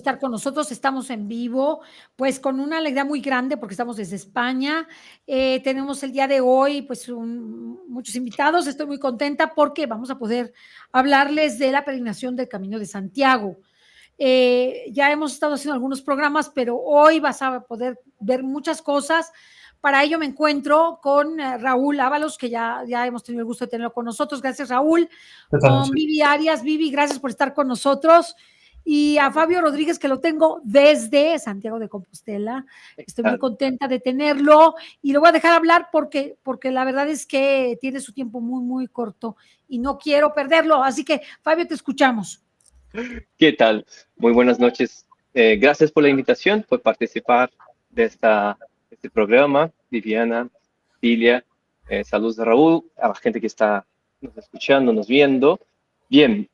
estar con nosotros. Estamos en vivo, pues con una alegría muy grande porque estamos desde España. Tenemos el día de hoy, pues, muchos invitados. Estoy muy contenta porque vamos a poder hablarles de la peregrinación del Camino de Santiago. Ya hemos estado haciendo algunos programas, pero hoy vas a poder ver muchas cosas. Para ello me encuentro con Raúl Ábalos, que ya hemos tenido el gusto de tenerlo con nosotros. Gracias, Raúl. Con Vivi Arias. Vivi, gracias por estar con nosotros. Y a Fabio Rodríguez, que lo tengo desde Santiago de Compostela. Estoy muy contenta de tenerlo y lo voy a dejar hablar porque la verdad es que tiene su tiempo muy corto y no quiero perderlo. Así que, Fabio, te escuchamos. ¿Qué tal? Muy buenas noches. Gracias por la invitación, por participar de este programa. Viviana, Lilia, saludos a Raúl, a la gente que está nos escuchando, nos viendo. Bien,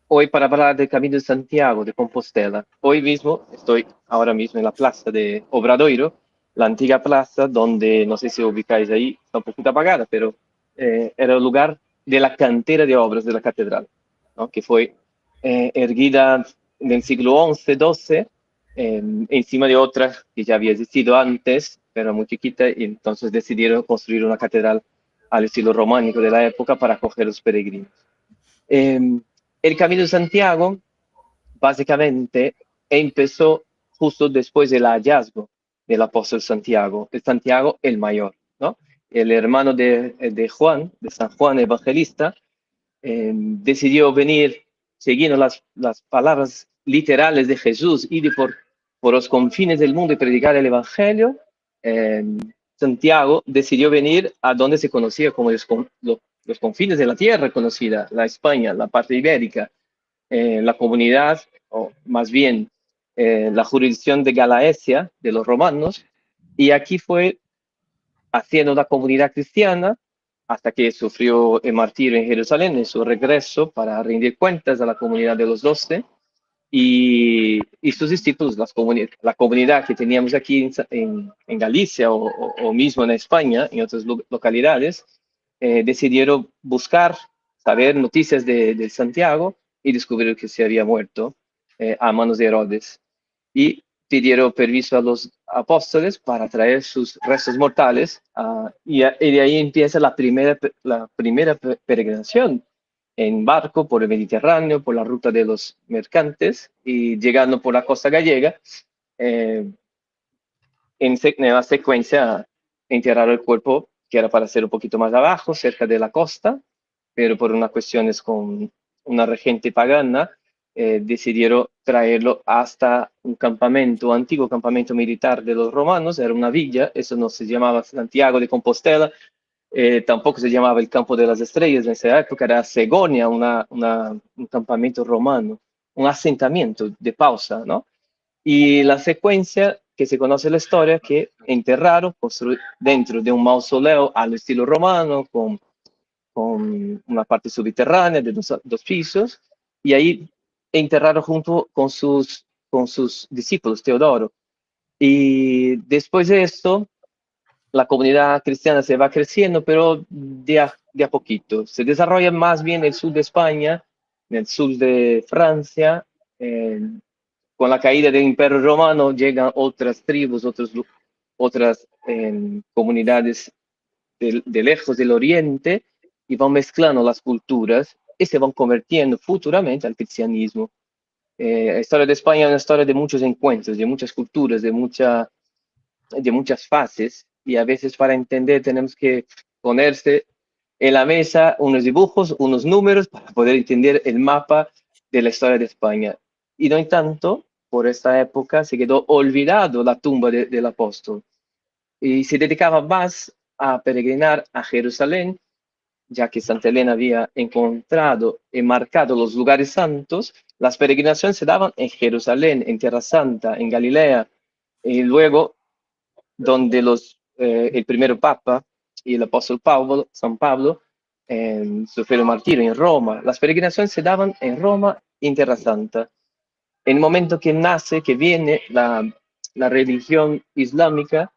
hoy para hablar del Camino de Santiago de Compostela. Hoy mismo estoy ahora mismo en la plaza de Obradoiro, la antigua plaza donde, no sé si ubicáis ahí, está un poquito apagada, pero era el lugar de la cantera de obras de la catedral, ¿no? Que fue erguida en el siglo XI-XII, encima de otra que ya había existido antes, pero muy chiquita, y entonces decidieron construir una catedral al estilo románico de la época para acoger a los peregrinos. El Camino de Santiago básicamente empezó justo después del hallazgo del apóstol Santiago, el Santiago el Mayor, ¿no? El hermano de Juan, de San Juan Evangelista, decidió venir siguiendo las palabras literales de Jesús, ir por los confines del mundo y predicar el Evangelio. Santiago decidió venir a donde se conocía como los confines de la tierra conocida, la España, la parte ibérica, la comunidad, o más bien la jurisdicción de Galaecia, de los romanos, y aquí fue haciendo una comunidad cristiana hasta que sufrió el martirio en Jerusalén en su regreso para rendir cuentas a la comunidad de los 12 y sus discípulos, la comunidad que teníamos aquí en Galicia o mismo en España, en otras localidades, decidieron buscar, saber noticias de Santiago y descubrieron que se había muerto a manos de Herodes. Y pidieron permiso a los apóstoles para traer sus restos mortales y de ahí empieza la primera peregrinación en barco por el Mediterráneo, por la ruta de los mercantes y llegando por la costa gallega, en la secuencia enterraron el cuerpo que era para ser un poquito más abajo, cerca de la costa, pero por unas cuestiones con una regente pagana, decidieron traerlo hasta un antiguo campamento militar de los romanos, era una villa, eso no se llamaba Santiago de Compostela, tampoco se llamaba el Campo de las Estrellas en esa época, era Segonia, un campamento romano, un asentamiento de pausa, ¿no? Y la secuencia que se conoce la historia que enterraron dentro de un mausoleo al estilo romano, con una parte subterránea de dos pisos, y ahí enterraron junto con sus discípulos, Teodoro. Y después de esto, la comunidad cristiana se va creciendo, pero de a poquito. Se desarrolla más bien en el sur de España, en el sur de Francia. Con la caída del Imperio Romano llegan otras tribus, otras comunidades de lejos del Oriente y van mezclando las culturas y se van convirtiendo futuramente al cristianismo. La historia de España es una historia de muchos encuentros, de muchas culturas, de muchas fases, y a veces para entender tenemos que ponerse en la mesa unos dibujos, unos números para poder entender el mapa de la historia de España. Y no en tanto, por esta época se quedó olvidado la tumba del apóstol y se dedicaba más a peregrinar a Jerusalén, ya que Santa Elena había encontrado y marcado los lugares santos. Las peregrinaciones se daban en Jerusalén, en Tierra Santa, en Galilea, y luego donde el primer papa y el apóstol San Pablo, sufrieron martirio en Roma. Las peregrinaciones se daban en Roma y en Tierra Santa. En el momento que nace, que viene la religión islámica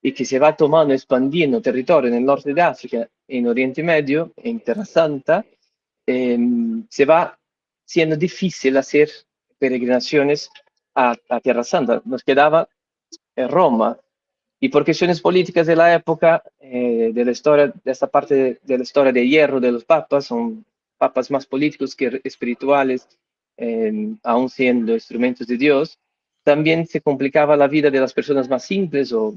y que se va tomando, expandiendo territorio en el norte de África, en Oriente Medio, en Tierra Santa, se va siendo difícil hacer peregrinaciones a Tierra Santa. Nos quedaba Roma. Y por cuestiones políticas de la época, de la historia, de esta parte de la historia de hierro de los papas, son papas más políticos que espirituales, aún siendo instrumentos de Dios, también se complicaba la vida de las personas más simples o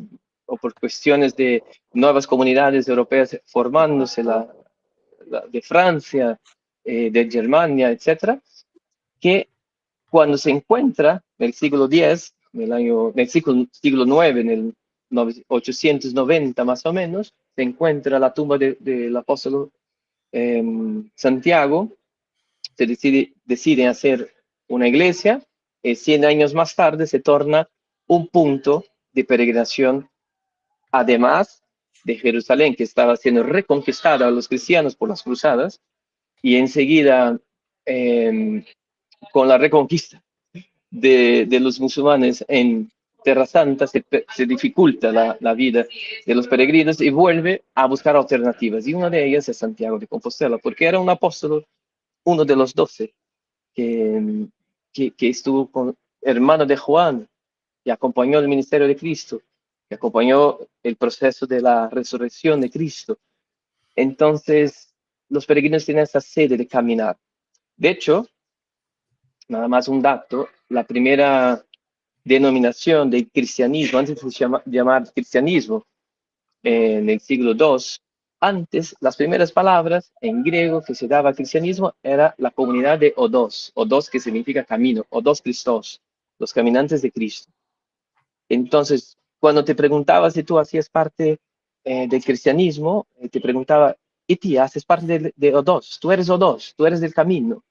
por cuestiones de nuevas comunidades europeas formándose, de Francia, de Germania, etcétera, que cuando se encuentra en el siglo X, en el siglo IX, en el 890 más o menos, se encuentra la tumba del apóstol Santiago, se decide hacer una iglesia, y 100 años más tarde se torna un punto de peregrinación, además de Jerusalén, que estaba siendo reconquistada a los cristianos por las cruzadas, y enseguida, con la reconquista de los musulmanes en Tierra Santa, se dificulta la vida de los peregrinos y vuelve a buscar alternativas. Y una de ellas es Santiago de Compostela, porque era un apóstol, uno de los 12, que, que estuvo hermano de Juan, que acompañó el ministerio de Cristo, que acompañó el proceso de la resurrección de Cristo. Entonces, los peregrinos tienen esa sede de caminar. De hecho, nada más un dato, la primera denominación del cristianismo, antes de llamar cristianismo, en el siglo II, antes las primeras palabras en griego que se daba al cristianismo era la comunidad de odos que significa camino, odos Christos, los caminantes de Cristo. Entonces, cuando te preguntaba si tú hacías parte del cristianismo, te preguntaba, ¿y tú haces parte de odos? Tú eres odos, tú eres del camino.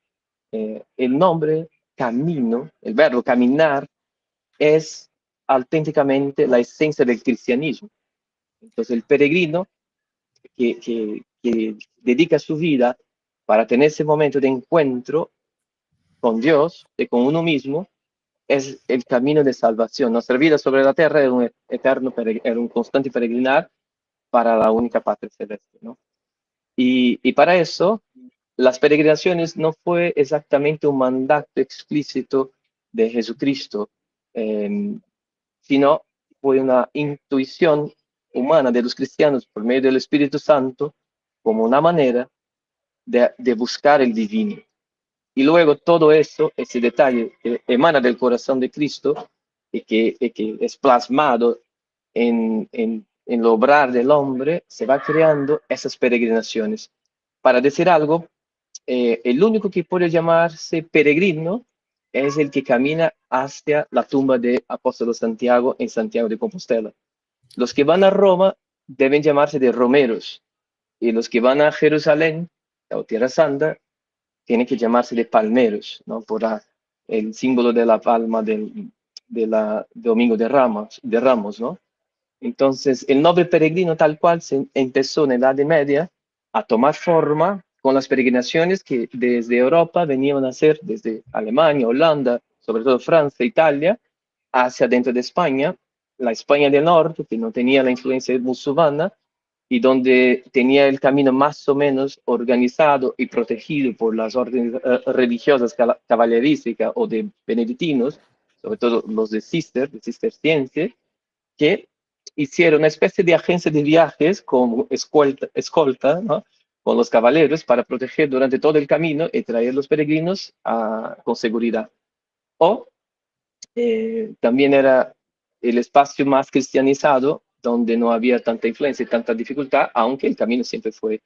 El nombre camino, el verbo caminar, es auténticamente la esencia del cristianismo. Entonces, el peregrino que dedica su vida para tener ese momento de encuentro con Dios y con uno mismo, es el camino de salvación. Nuestra vida sobre la tierra era un eterno, era un constante peregrinar para la única patria celeste, ¿no? Y para eso, las peregrinaciones no fue exactamente un mandato explícito de Jesucristo, eh, sino fue una intuición humana de los cristianos por medio del Espíritu Santo como una manera de buscar el divino. Y luego todo eso, ese detalle que emana del corazón de Cristo y que es plasmado en el obrar del hombre, se va creando esas peregrinaciones. Para decir algo, el único que puede llamarse peregrino es el que camina hacia la tumba de apóstol Santiago en Santiago de Compostela. Los que van a Roma deben llamarse de romeros, y los que van a Jerusalén o Tierra Santa tienen que llamarse de palmeros, ¿no? Por el símbolo de la palma de la Domingo de Ramos, ¿no? Entonces, el nombre peregrino tal cual se empezó en la Edad Media a tomar forma con las peregrinaciones que desde Europa venían a hacer, desde Alemania, Holanda, sobre todo Francia, Italia, hacia dentro de España, la España del norte, que no tenía la influencia musulmana, y donde tenía el camino más o menos organizado y protegido por las órdenes religiosas caballerísticas o de benedictinos, sobre todo los de cistercienses, que hicieron una especie de agencia de viajes como escolta, ¿no? Con los caballeros para proteger durante todo el camino y traer los peregrinos con seguridad. O también era el espacio más cristianizado, donde no había tanta influencia y tanta dificultad, aunque el camino siempre fue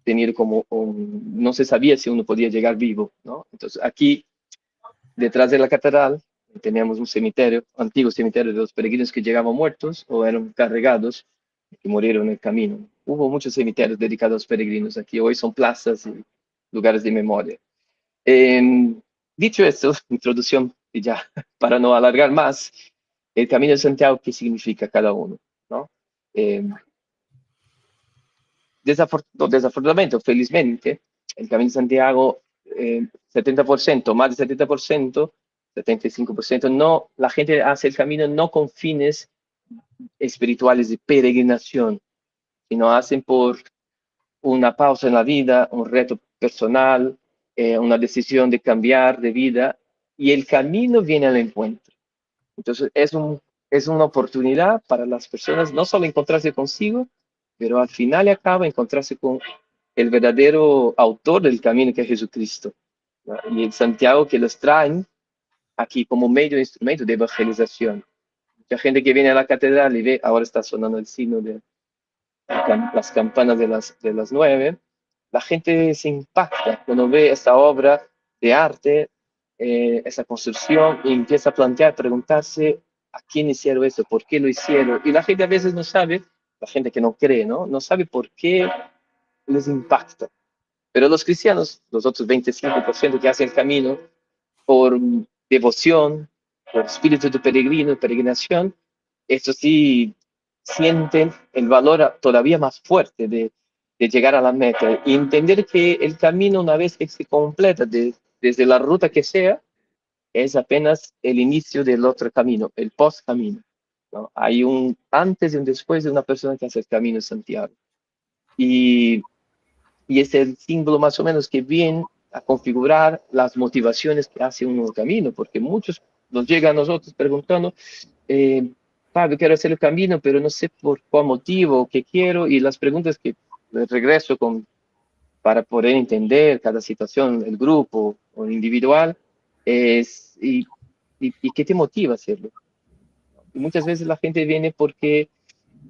tenido como no se sabía si uno podía llegar vivo, ¿no? Entonces aquí, detrás de la catedral, teníamos un cementerio, antiguo cementerio de los peregrinos que llegaban muertos o eran cargados y murieron en el camino. Hubo muchos cementerios dedicados a los peregrinos aquí, hoy son plazas y lugares de memoria. Eh, Dicho esto, introducción y ya, para no alargar más, el Camino de Santiago, ¿qué significa cada uno? ¿No? Eh, Desafortunadamente o felizmente, el Camino de Santiago, 70%, más del 70%, 75%, no, la gente hace el camino no con fines espirituales de peregrinación, sino hacen por una pausa en la vida, un reto personal, una decisión de cambiar de vida y el camino viene al encuentro. Entonces es una oportunidad para las personas no solo encontrarse consigo, pero al final y acaba encontrarse con el verdadero autor del camino que es Jesucristo, ¿no? Y en Santiago que los traen aquí como medio instrumento de evangelización. Mucha gente que viene a la catedral y ve, ahora está sonando el signo de las campanas de las 9, la gente se impacta cuando ve esta obra de arte, esa construcción, y empieza a plantear, preguntarse a quién hicieron eso, por qué lo hicieron. Y la gente a veces no sabe, la gente que no cree, ¿no? No sabe por qué les impacta. Pero los cristianos, los otros 25% que hacen el camino por devoción, por espíritu de peregrino, peregrinación, eso sí sienten el valor todavía más fuerte de llegar a la meta y entender que el camino, una vez que se completa, desde la ruta que sea, es apenas el inicio del otro camino, el post-camino, ¿no? Hay un antes y un después de una persona que hace el camino de Santiago. Y es el símbolo más o menos que viene a configurar las motivaciones que hace un nuevo camino, porque muchos nos llegan a nosotros preguntando, Fabio, quiero hacer el camino, pero no sé por cuál motivo, qué quiero, y las preguntas que regreso para poder entender cada situación, el grupo o el individual, es, ¿y qué te motiva a hacerlo? Y muchas veces la gente viene porque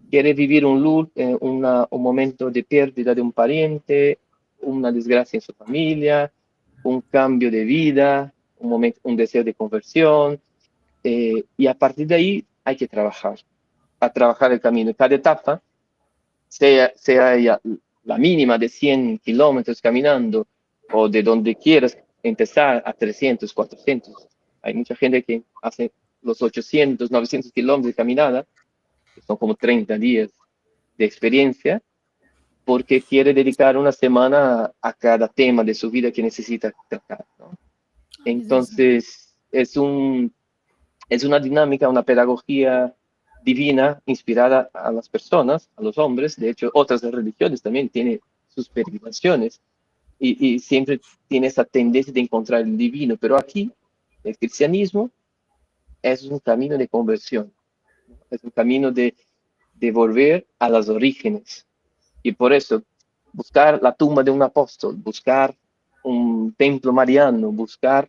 quiere vivir un momento de pérdida de un pariente, una desgracia en su familia, un cambio de vida, un deseo de conversión, y a partir de ahí hay que trabajar, a trabajar el camino. Cada etapa, sea ya la mínima de 100 kilómetros caminando o de donde quieras empezar a 300, 400. Hay mucha gente que hace los 800, 900 kilómetros de caminada, que son como 30 días de experiencia, porque quiere dedicar una semana a cada tema de su vida que necesita tratar, ¿no? Qué interesante. Entonces, es una dinámica, una pedagogía divina inspirada a las personas, a los hombres. De hecho, otras religiones también tienen sus peregrinaciones y siempre tiene esa tendencia de encontrar el divino. Pero aquí, el cristianismo es un camino de conversión, ¿no? Es un camino de volver a los orígenes. Y por eso, buscar la tumba de un apóstol, buscar un templo mariano, buscar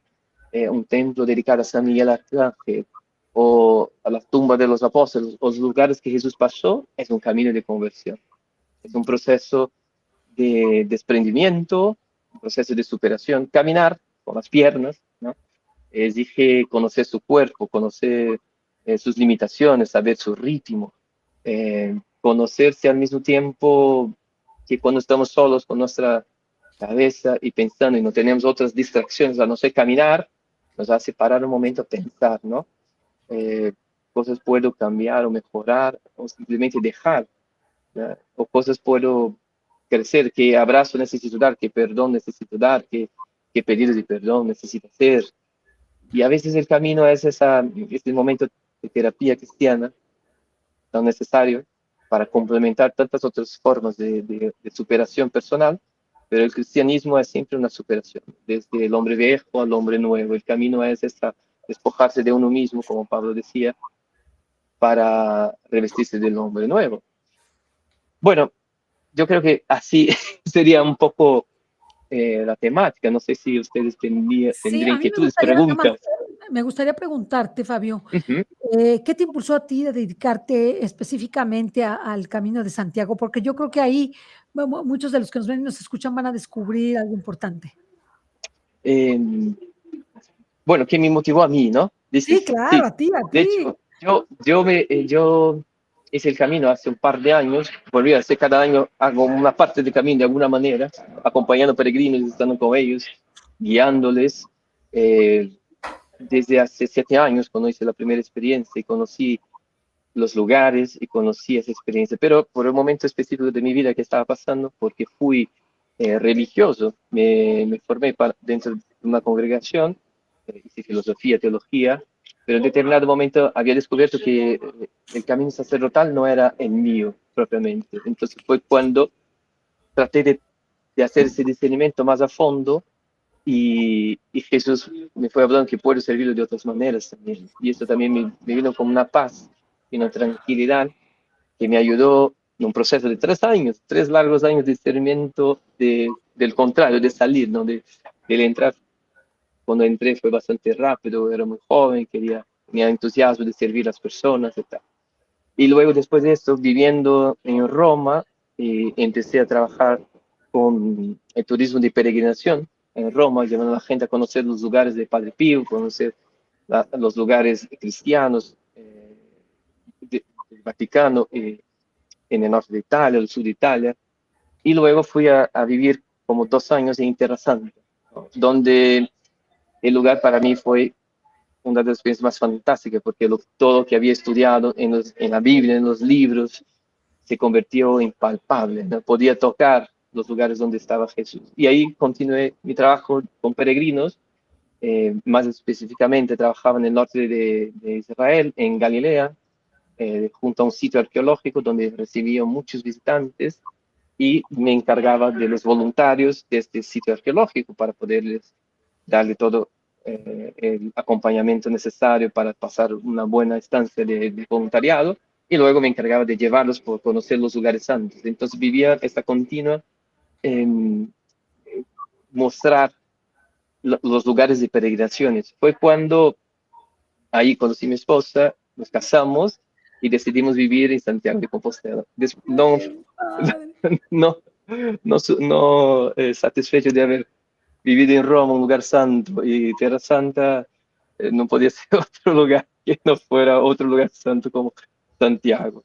un templo dedicado a San Miguel Arcángel, o a la tumba de los apóstoles, los lugares que Jesús pasó, es un camino de conversión. Es un proceso de desprendimiento, un proceso de superación. Caminar con las piernas, ¿no? Exige conocer su cuerpo, conocer sus limitaciones, saber su ritmo, conocerse al mismo tiempo que cuando estamos solos con nuestra cabeza y pensando y no tenemos otras distracciones, a no ser caminar, nos hace parar un momento a pensar, ¿no? Eh, Cosas puedo cambiar o mejorar o simplemente dejar, ¿no? O cosas puedo crecer, qué abrazo necesito dar, qué perdón necesito dar, qué pedido de perdón necesito hacer. Y a veces el camino es este momento de terapia cristiana tan necesario para complementar tantas otras formas de superación personal, pero el cristianismo es siempre una superación, desde el hombre viejo al hombre nuevo. El camino es despojarse de uno mismo, como Pablo decía, para revestirse del hombre nuevo. Bueno, yo creo que así sería un poco la temática. No sé si ustedes Sí, tendrían a mí inquietudes, preguntas. me gustaría preguntarte, Fabio, Ujú. ¿qué te impulsó a ti de dedicarte específicamente al Camino de Santiago? Porque yo creo que ahí muchos de los que nos ven y nos escuchan van a descubrir algo importante. Eh, bueno, ¿qué me motivó a mí, no? Sí, Dices, claro, sí. a ti, a De ti. hecho, yo hice el camino hace un par de años, volví a hacer cada año, hago una parte del camino de alguna manera, acompañando peregrinos, estando con ellos, guiándoles. eh, Desde hace 7 años, cuando hice la primera experiencia y conocí los lugares y conocí esa experiencia, pero por el momento específico de mi vida que estaba pasando, porque fui religioso, me formé dentro de una congregación, hice filosofía, teología, pero en determinado momento había descubierto que el camino sacerdotal no era el mío propiamente. Entonces fue cuando traté de hacer ese discernimiento más a fondo y Jesús me fue hablando que puedo servirlo de otras maneras también. Y esto también me vino como una paz y una tranquilidad que me ayudó en un proceso de 3 años, 3 largos años de discernimiento del contrario, de salir, ¿no? Del entrar. Cuando entré fue bastante rápido, era muy joven, tenía entusiasmo de servir a las personas y tal. Y luego, después de esto, viviendo en Roma, empecé a trabajar con el turismo de peregrinación en Roma, llevando a la gente a conocer los lugares de Padre Pío, conocer los lugares cristianos del Vaticano, en el norte de Italia, el sur de Italia. Y luego fui a vivir como 2 años en Tierra Santa, ¿no? Donde el lugar para mí fue una de las experiencias más fantásticas, porque todo lo que había estudiado en la Biblia, en los libros, se convirtió en palpable, ¿no? Podía tocar los lugares donde estaba Jesús. Y ahí continué mi trabajo con peregrinos, más específicamente trabajaba en el norte de Israel, en Galilea, junto a un sitio arqueológico donde recibía muchos visitantes y me encargaba de los voluntarios de este sitio arqueológico para poderles darle todo el acompañamiento necesario para pasar una buena estancia de voluntariado, y luego me encargaba de llevarlos por conocer los lugares santos. Entonces vivía esta continua eh, mostrar los lugares de peregrinaciones. Fue cuando ahí conocí a mi esposa, nos casamos y decidimos vivir en Santiago de Compostela. No, Qué padre. no, no satisfecho de haber vivido en Roma, un lugar santo, y Tierra Santa, no podía ser otro lugar que no fuera otro lugar santo como Santiago.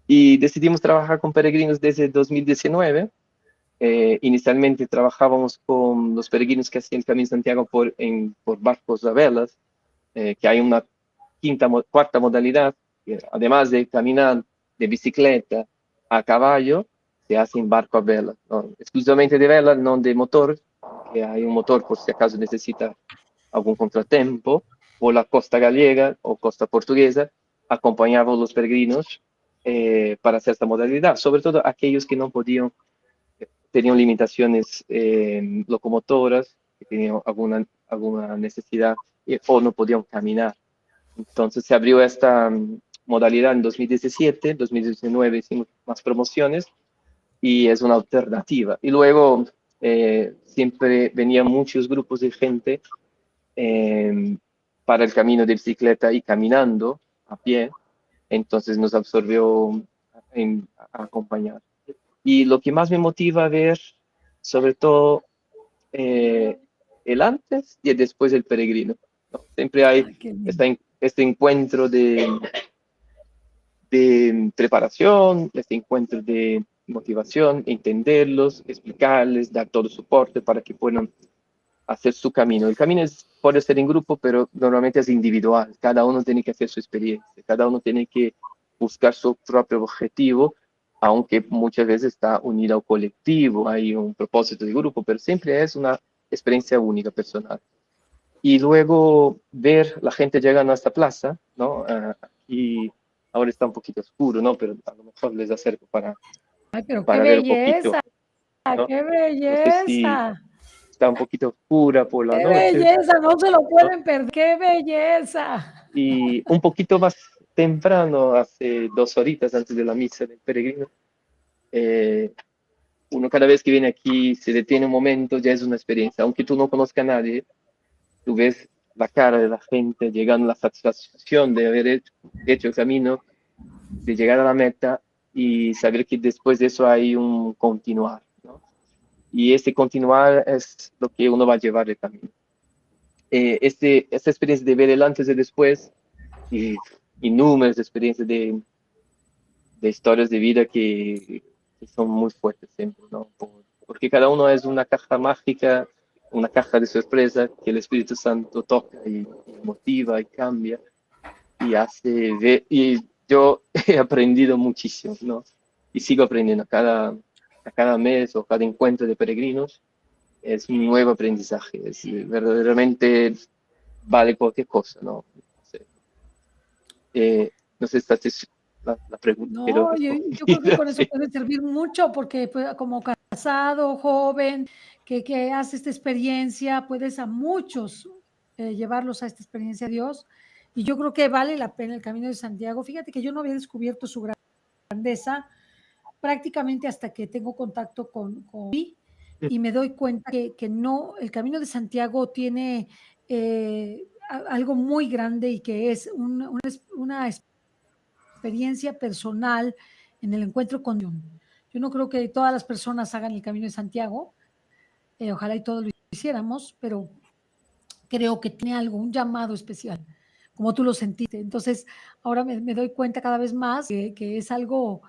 Y decidimos trabajar con peregrinos desde 2019. Inicialmente trabajábamos con los peregrinos que hacían el Camino de Santiago por barcos a velas, que hay una cuarta modalidad, que además de caminar de bicicleta a caballo, se hace en barco a vela, ¿no? Exclusivamente de vela, no de motor, que hay un motor por si acaso necesita algún contratiempo. Por la costa gallega o costa portuguesa acompañaba a los peregrinos para hacer esta modalidad, sobre todo aquellos que no podían, tenían limitaciones locomotoras, que tenían alguna necesidad o no podían caminar. Entonces se abrió esta modalidad en 2017, 2019 hicimos más promociones y es una alternativa. Y luego siempre venían muchos grupos de gente eh, para el camino de bicicleta y caminando a pie, entonces nos absorbió a acompañar. Y lo que más me motiva a ver, sobre todo, eh, el antes y el después del peregrino, ¿no? Siempre hay Ay, qué lindo. este encuentro de preparación, este encuentro de motivación, entenderlos, explicarles, dar todo soporte para que puedan hacer su camino. El camino puede ser en grupo, pero normalmente es individual. Cada uno tiene que hacer su experiencia, cada uno tiene que buscar su propio objetivo, aunque muchas veces está unido al colectivo, hay un propósito de grupo, pero siempre es una experiencia única, personal. Y luego ver la gente llegando a esta plaza, ¿no? Y ahora está un poquito oscuro, ¿no? Pero a lo mejor les acerco Ay, pero qué para ver un poquito, belleza, ¿no? qué No sé si belleza, está un poquito oscura por la qué noche, belleza, no se lo ¿no? pueden perder, qué belleza. Y un poquito más temprano, hace 2 horitas antes de la misa del peregrino, eh, uno cada vez que viene aquí se detiene un momento, ya es una experiencia. Aunque tú no conozcas a nadie, tú ves la cara de la gente llegando, la satisfacción de haber hecho el camino, de llegar a la meta y saber que después de eso hay un continuar, ¿no? Y este continuar es lo que uno va a llevar el camino. Esta experiencia de ver el antes y después, y innumerables experiencias de historias de vida que son muy fuertes siempre, ¿no? Porque cada uno es una caja mágica, una caja de sorpresa que el Espíritu Santo toca y motiva y cambia y hace ver, y yo he aprendido muchísimo, ¿no? Y sigo aprendiendo a cada mes o cada encuentro de peregrinos. Es un nuevo aprendizaje, es verdaderamente vale cualquier cosa, ¿no? No sé si esta es la pregunta que quiero No, yo responder. creo que con eso Sí. puede servir mucho porque pues, como casado, joven, que hace esta experiencia, puedes a muchos llevarlos a esta experiencia de Dios. Y yo creo que vale la pena el Camino de Santiago. Fíjate que yo no había descubierto su grandeza prácticamente hasta que tengo contacto con y me doy cuenta que no, el Camino de Santiago tiene algo muy grande y que es una experiencia personal en el encuentro con Dios. Yo no creo que todas las personas hagan el Camino de Santiago, ojalá y todos lo hiciéramos, pero creo que tiene algo, un llamado especial, como tú lo sentiste. Entonces, ahora me doy cuenta cada vez más que es algo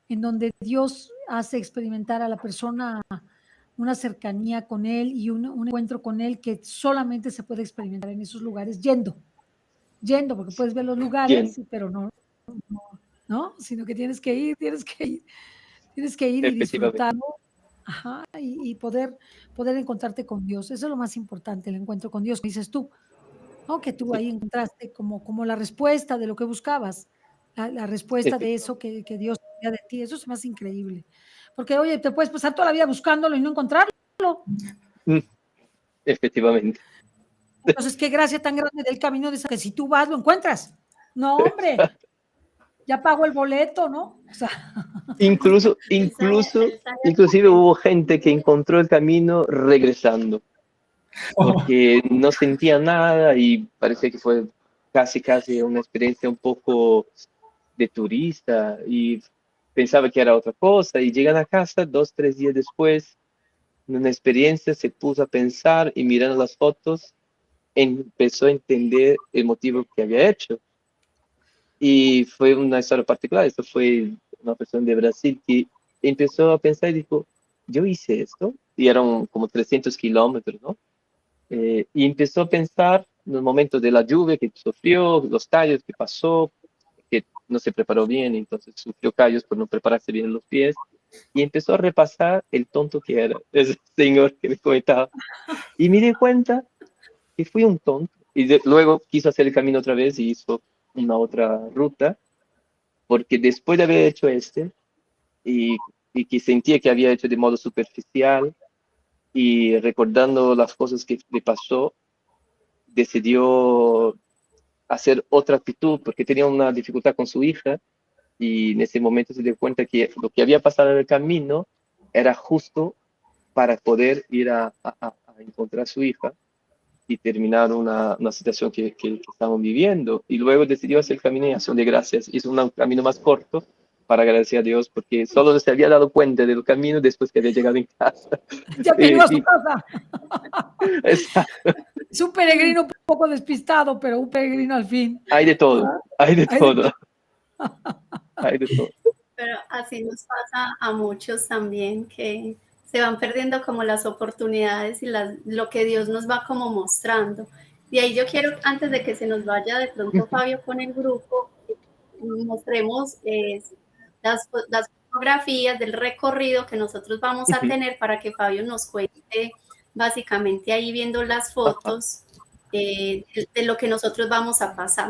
en donde Dios hace experimentar a la persona una cercanía con Él y un encuentro con Él que solamente se puede experimentar en esos lugares yendo, porque puedes ver los Bien, lugares, pero no, sino que tienes que ir y efectivamente. disfrutarlo, ajá, y poder encontrarte con Dios. Eso es lo más importante, el encuentro con Dios, dices tú, ¿no? Que tú Sí, ahí encontraste como la respuesta de lo que buscabas, la respuesta de eso efectivamente. que Dios quería de ti. Eso es más increíble. Porque, oye, te puedes pasar toda la vida buscándolo y no encontrarlo. Mm, efectivamente. Entonces, qué gracia tan grande del camino de esa, que si tú vas, lo encuentras. No, hombre, ya pago el boleto, ¿no? O sea, Incluso, El inclusive hubo gente que encontró el camino regresando, porque no sentía nada y parecía que fue casi una experiencia un poco de turista y pensaba que era otra cosa y llegan a casa 2, 3 días después, en una experiencia se puso a pensar y mirando las fotos empezó a entender el motivo que había hecho. Y fue una historia particular, esto fue una persona de Brasil que empezó a pensar y dijo, yo hice esto, y eran como 300 kilómetros, ¿no? Y empezó a pensar en los momentos de la lluvia que sufrió, los callos que pasó, que no se preparó bien, entonces sufrió callos por no prepararse bien los pies, y empezó a repasar el tonto que era ese señor que me comentaba. Y me di cuenta que fui un tonto, y luego quiso hacer el camino otra vez y hizo una otra ruta, porque después de haber hecho y, y que sentía que había hecho de modo superficial y recordando las cosas que le pasó, decidió hacer otra actitud porque tenía una dificultad con su hija y en ese momento se dio cuenta que lo que había pasado en el camino era justo para poder ir a encontrar a su hija y terminar una situación que estaban viviendo. Y luego decidió hacer el camino de acción de gracias. Hizo un camino más corto para agradecer a Dios porque solo se había dado cuenta del camino después que había llegado en casa. ya que iba a su Y, casa. exacto. Es un peregrino un poco despistado, pero un peregrino al fin. Hay de todo, Ah, hay de hay de todo, hay de todo. Pero así nos pasa a muchos también que se van perdiendo como las oportunidades y lo que Dios nos va como mostrando. Y ahí yo quiero, antes de que se nos vaya de pronto Fabio con el grupo, mostremos las fotografías del recorrido que nosotros vamos a tener para que Fabio nos cuente básicamente ahí viendo las fotos de lo que nosotros vamos a pasar.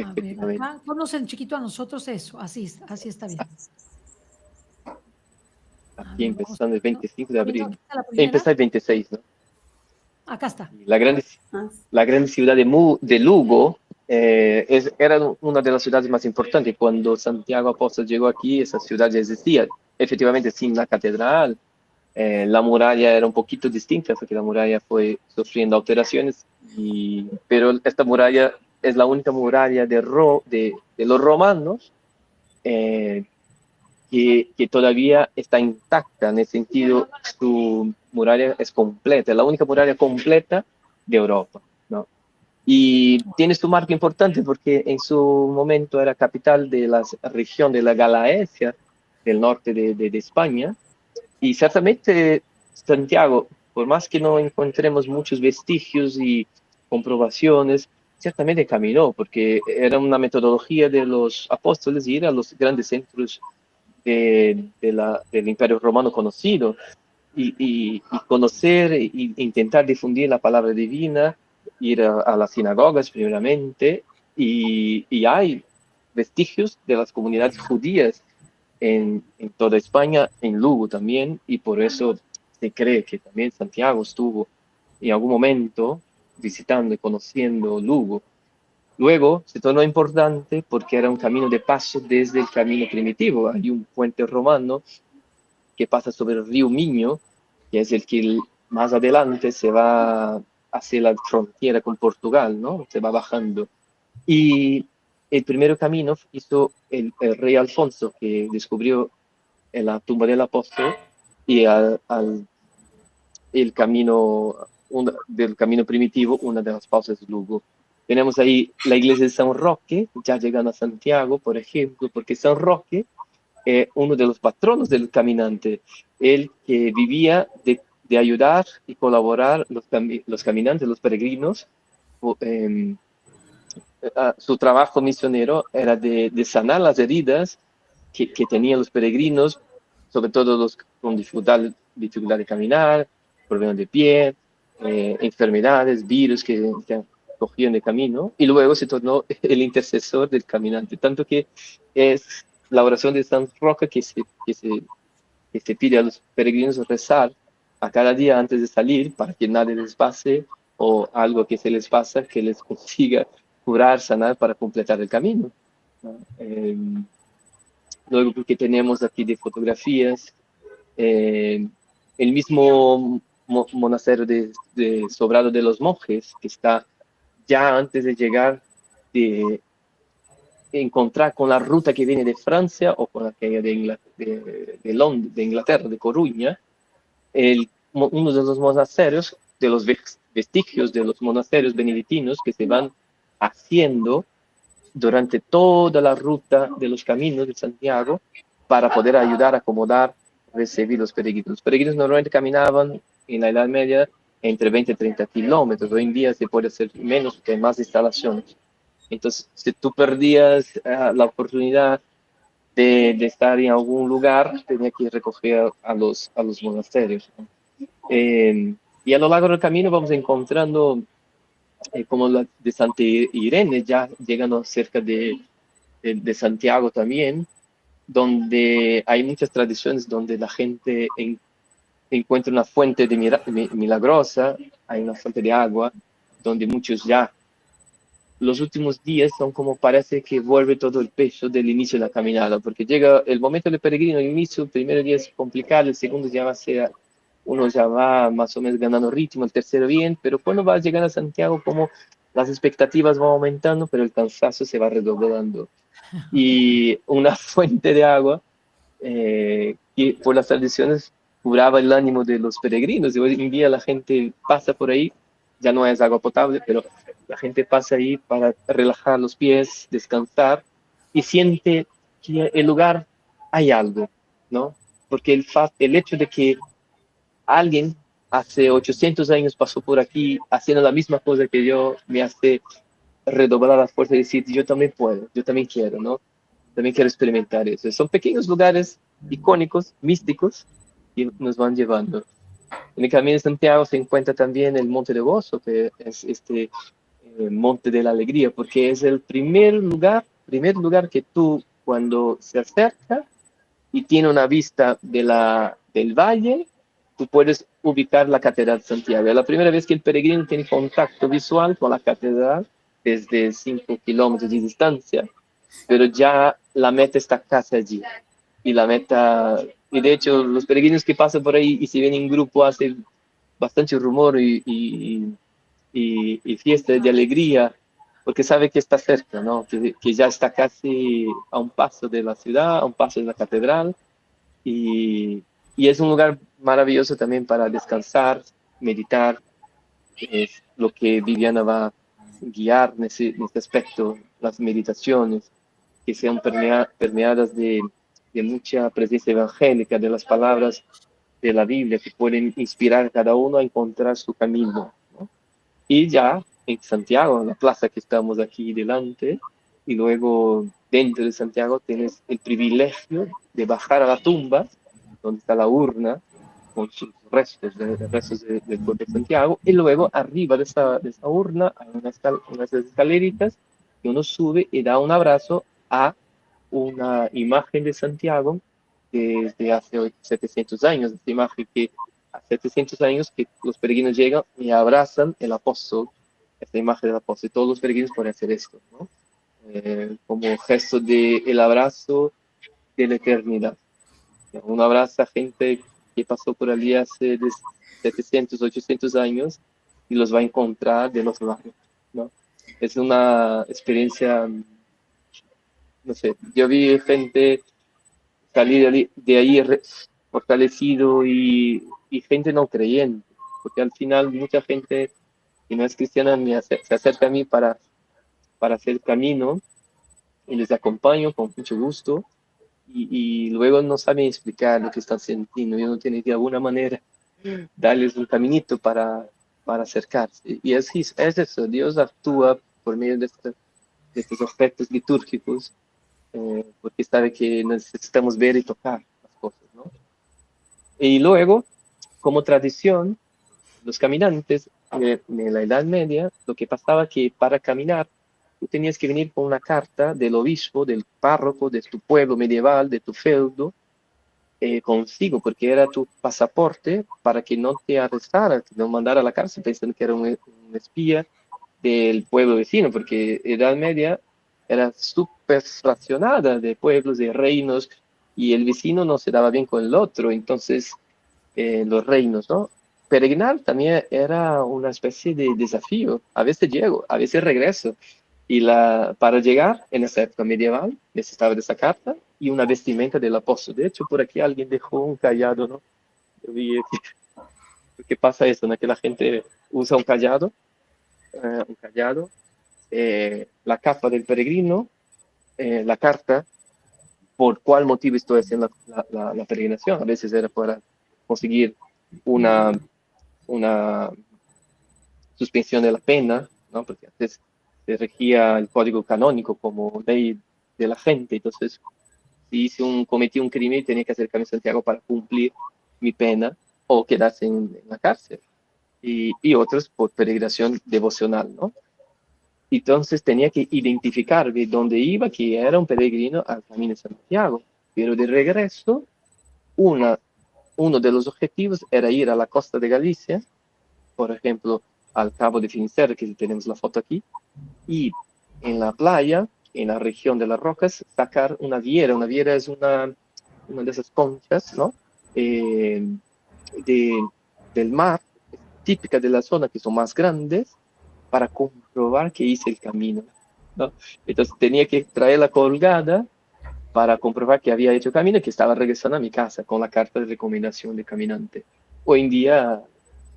A ver, Efectivamente. acá conocen chiquito a nosotros eso, así está bien. A Aquí ver, vamos empezando el viendo. 25 de Viendo, abril. aquí está la primera. Empieza el 26, ¿no? Acá está. La la gran ciudad de Lugo era una de las ciudades más importantes. Cuando Santiago Apóstol llegó aquí, esa ciudad ya existía. Efectivamente, sin la catedral, la muralla era un poquito distinta, porque la muralla fue sufriendo alteraciones, pero esta muralla es la única muralla de los romanos eh, que todavía está intacta, en el sentido, su muralla es completa, es la única muralla completa de Europa, ¿no? Y tiene su marca importante porque en su momento era capital de la región de la Gallaecia, del norte de España, y ciertamente Santiago, por más que no encontremos muchos vestigios y comprobaciones, ciertamente caminó, porque era una metodología de los apóstoles ir a los grandes centros del Imperio Romano conocido y conocer e intentar difundir la palabra divina, ir a las sinagogas primeramente, y hay vestigios de las comunidades judías en toda España, en Lugo también, y por eso se cree que también Santiago estuvo en algún momento visitando y conociendo Lugo. Luego se tornó importante porque era un camino de paso desde el camino primitivo. Hay un puente romano que pasa sobre el río Miño, que es el que más adelante se va hacia la frontera con Portugal, ¿no? Se va bajando. Y el primer camino hizo el rey Alfonso, que descubrió en la tumba del apóstol y el camino, del camino primitivo, una de las pausas de Lugo. Tenemos ahí la iglesia de San Roque, ya llegando a Santiago, por ejemplo, porque San Roque es uno de los patronos del caminante, el que vivía de ayudar y colaborar los caminantes, los peregrinos. Su trabajo misionero era de sanar las heridas que tenían los peregrinos, sobre todo los con dificultad de caminar, problemas de pie, enfermedades, virus que cogían de camino, y luego se tornó el intercesor del caminante, tanto que es la oración de San Roque que se pide a los peregrinos rezar a cada día antes de salir para que nada les pase o algo que se les pasa que les consiga curar, sanar para completar el camino, ¿no? Luego que tenemos aquí de fotografías, el mismo monasterio de Sobrado de los Monjes, que está ya antes de llegar, de encontrar con la ruta que viene de Francia o con aquella de Londres, de Inglaterra, de Coruña, uno de los monasterios, de los vestigios de los monasterios benedictinos que se van haciendo durante toda la ruta de los caminos de Santiago para poder ayudar a acomodar, recibir los peregrinos. Los peregrinos normalmente caminaban en la Edad Media entre 20 y 30 kilómetros. Hoy en día se puede hacer menos porque hay más instalaciones. Entonces, si tú perdías la oportunidad de estar en algún lugar, tenías que recoger a los monasterios, ¿no? Y a lo largo del camino vamos encontrando como la de Santa Irene, ya llegando cerca de Santiago también, donde hay muchas tradiciones donde la gente encuentra una fuente milagrosa, hay una fuente de agua, donde muchos ya, los últimos días son como parece que vuelve todo el peso del inicio de la caminada, porque llega el momento del peregrino, el inicio, el primer día es complicado, el segundo ya va a ser, uno ya va más o menos ganando ritmo, el tercero bien, pero cuando va a llegar a Santiago, como las expectativas van aumentando, pero el cansancio se va redoblando. Y una fuente de agua que por las tradiciones curaba el ánimo de los peregrinos. Y hoy en día la gente pasa por ahí, ya no es agua potable, pero la gente pasa ahí para relajar los pies, descansar y siente que en el lugar hay algo, ¿no? Porque el hecho de que alguien hace 800 años pasó por aquí haciendo la misma cosa que yo, me hace redoblar la fuerza y decir, yo también puedo, yo también quiero, ¿no? También quiero experimentar eso. Son pequeños lugares icónicos, místicos, que nos van llevando. En el Camino de Santiago se encuentra también el Monte de Gozo, que es este Monte de la Alegría, porque es el primer lugar que tú, cuando se acerca y tiene una vista del valle, tú puedes ubicar la Catedral de Santiago. Es la primera vez que el peregrino tiene contacto visual con la catedral desde 5 kilómetros de distancia, pero ya la meta está casi allí. Y de hecho, los peregrinos que pasan por ahí y se ven en grupo hacen bastante rumor y fiesta de alegría, porque sabe que está cerca, ¿no? Que ya está casi a un paso de la ciudad, a un paso de la catedral, y es un lugar maravilloso también para descansar, meditar. Es lo que Viviana va a guiar en ese aspecto, las meditaciones, que sean permeadas de mucha presencia evangélica, de las palabras de la Biblia, que pueden inspirar a cada uno a encontrar su camino, ¿no? Y ya en Santiago, en la plaza que estamos aquí delante, y luego dentro de Santiago tienes el privilegio de bajar a la tumba, donde está la urna, con sus restos, del pueblo de Santiago, y luego arriba de esa urna hay unas escaleritas que uno sube y da un abrazo a una imagen de Santiago desde hace 700 años, esta imagen que hace 700 años que los peregrinos llegan y abrazan el apóstol, esta imagen del apóstol, todos los peregrinos pueden hacer esto, ¿no? Como gesto del abrazo de la eternidad. Uno abraza a gente que pasó por allí hace 700, 800 años y los va a encontrar del otro lado, ¿no? Es una experiencia, no sé, yo vi gente salir de ahí fortalecido y gente no creyente, porque al final mucha gente que no es cristiana se acerca a mí para hacer camino y les acompaño con mucho gusto y luego no saben explicar lo que están sintiendo y uno tiene de alguna manera darles un caminito para acercarse. Y así es eso, Dios actúa por medio de estos objetos litúrgicos porque sabe que necesitamos ver y tocar las cosas, ¿no? Y luego, como tradición, los caminantes en la Edad Media, lo que pasaba que para caminar tú tenías que venir con una carta del obispo, del párroco, de tu pueblo medieval, de tu feudo, consigo, porque era tu pasaporte para que no te arrestara, que no mandara a la cárcel pensando que era un espía del pueblo vecino, porque Edad Media era súper fraccionada de pueblos, de reinos, y el vecino no se daba bien con el otro, entonces los reinos, ¿no? Peregrinar también era una especie de desafío. A veces llego, a veces regreso. Y para llegar en esa época medieval necesitaba de esa carta y una vestimenta del apóstol. De hecho, por aquí alguien dejó un callado, ¿no? Yo vi que pasa eso, ¿no? Que la gente usa un callado, la capa del peregrino, la carta, por cuál motivo estoy haciendo la peregrinación. A veces era para conseguir una suspensión de la pena, ¿no? Porque antes se regía el código canónico como ley de la gente, entonces si cometí un crimen tenía que acercarme a Santiago para cumplir mi pena o quedarse en la cárcel. Y otros por peregrinación devocional, ¿no? Entonces tenía que identificarme dónde iba, que era un peregrino al Camino de Santiago. Pero de regreso, uno de los objetivos era ir a la costa de Galicia, por ejemplo, al Cabo de Finisterre, que tenemos la foto aquí, y en la playa, en la región de las rocas, sacar una viera. Una viera es una de esas conchas, ¿no? De, del mar, típica de la zona, que son más grandes, para comprobar que hice el camino, ¿no? Entonces tenía que traerla colgada para comprobar que había hecho camino y que estaba regresando a mi casa con la carta de recomendación de caminante. Hoy en día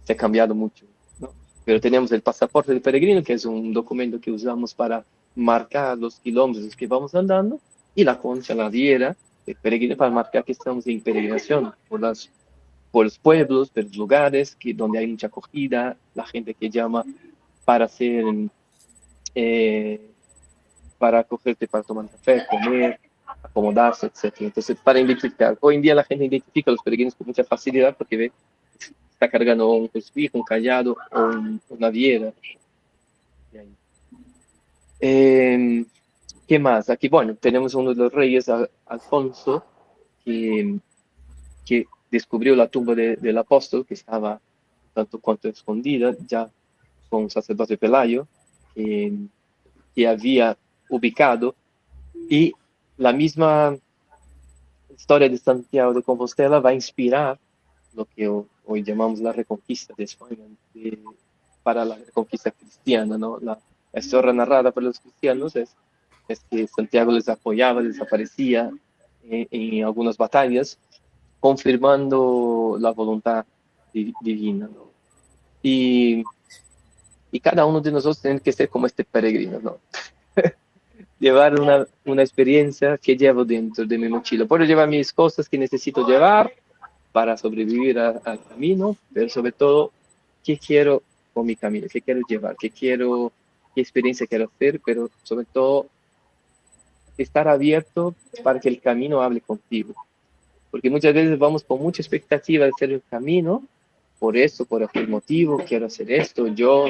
se ha cambiado mucho, ¿no? Pero tenemos el pasaporte del peregrino, que es un documento que usamos para marcar los kilómetros que vamos andando, y la concha, la viera, el peregrino para marcar que estamos en peregrinación por los pueblos, por los lugares donde hay mucha acogida, la gente que llama para hacer, eh, para acogerte, para tomar café, comer, acomodarse, etc. Entonces, para identificar, hoy en día la gente identifica a los peregrinos con mucha facilidad porque ve, está cargando un crucifijo, un callado o una viera. ¿Qué más? Aquí, bueno, tenemos uno de los reyes, Alfonso, que descubrió la tumba del apóstol, que estaba tanto cuanto escondida, ya con un sacerdote Pelayo, que había ubicado, y la misma historia de Santiago de Compostela va a inspirar lo que hoy llamamos la reconquista de España, para la reconquista cristiana, ¿no? La historia narrada por los cristianos es que Santiago les apoyaba, les aparecía en algunas batallas, confirmando la voluntad divina, ¿no? Y cada uno de nosotros tiene que ser como este peregrino, ¿no? Llevar una experiencia que llevo dentro de mi mochila. Puedo llevar mis cosas que necesito llevar para sobrevivir al camino, pero sobre todo, ¿qué quiero con mi camino? ¿Qué quiero llevar? ¿Qué experiencia quiero hacer? Pero sobre todo, estar abierto para que el camino hable contigo. Porque muchas veces vamos con mucha expectativa de hacer el camino, por esto, por aquel motivo, quiero hacer esto, yo,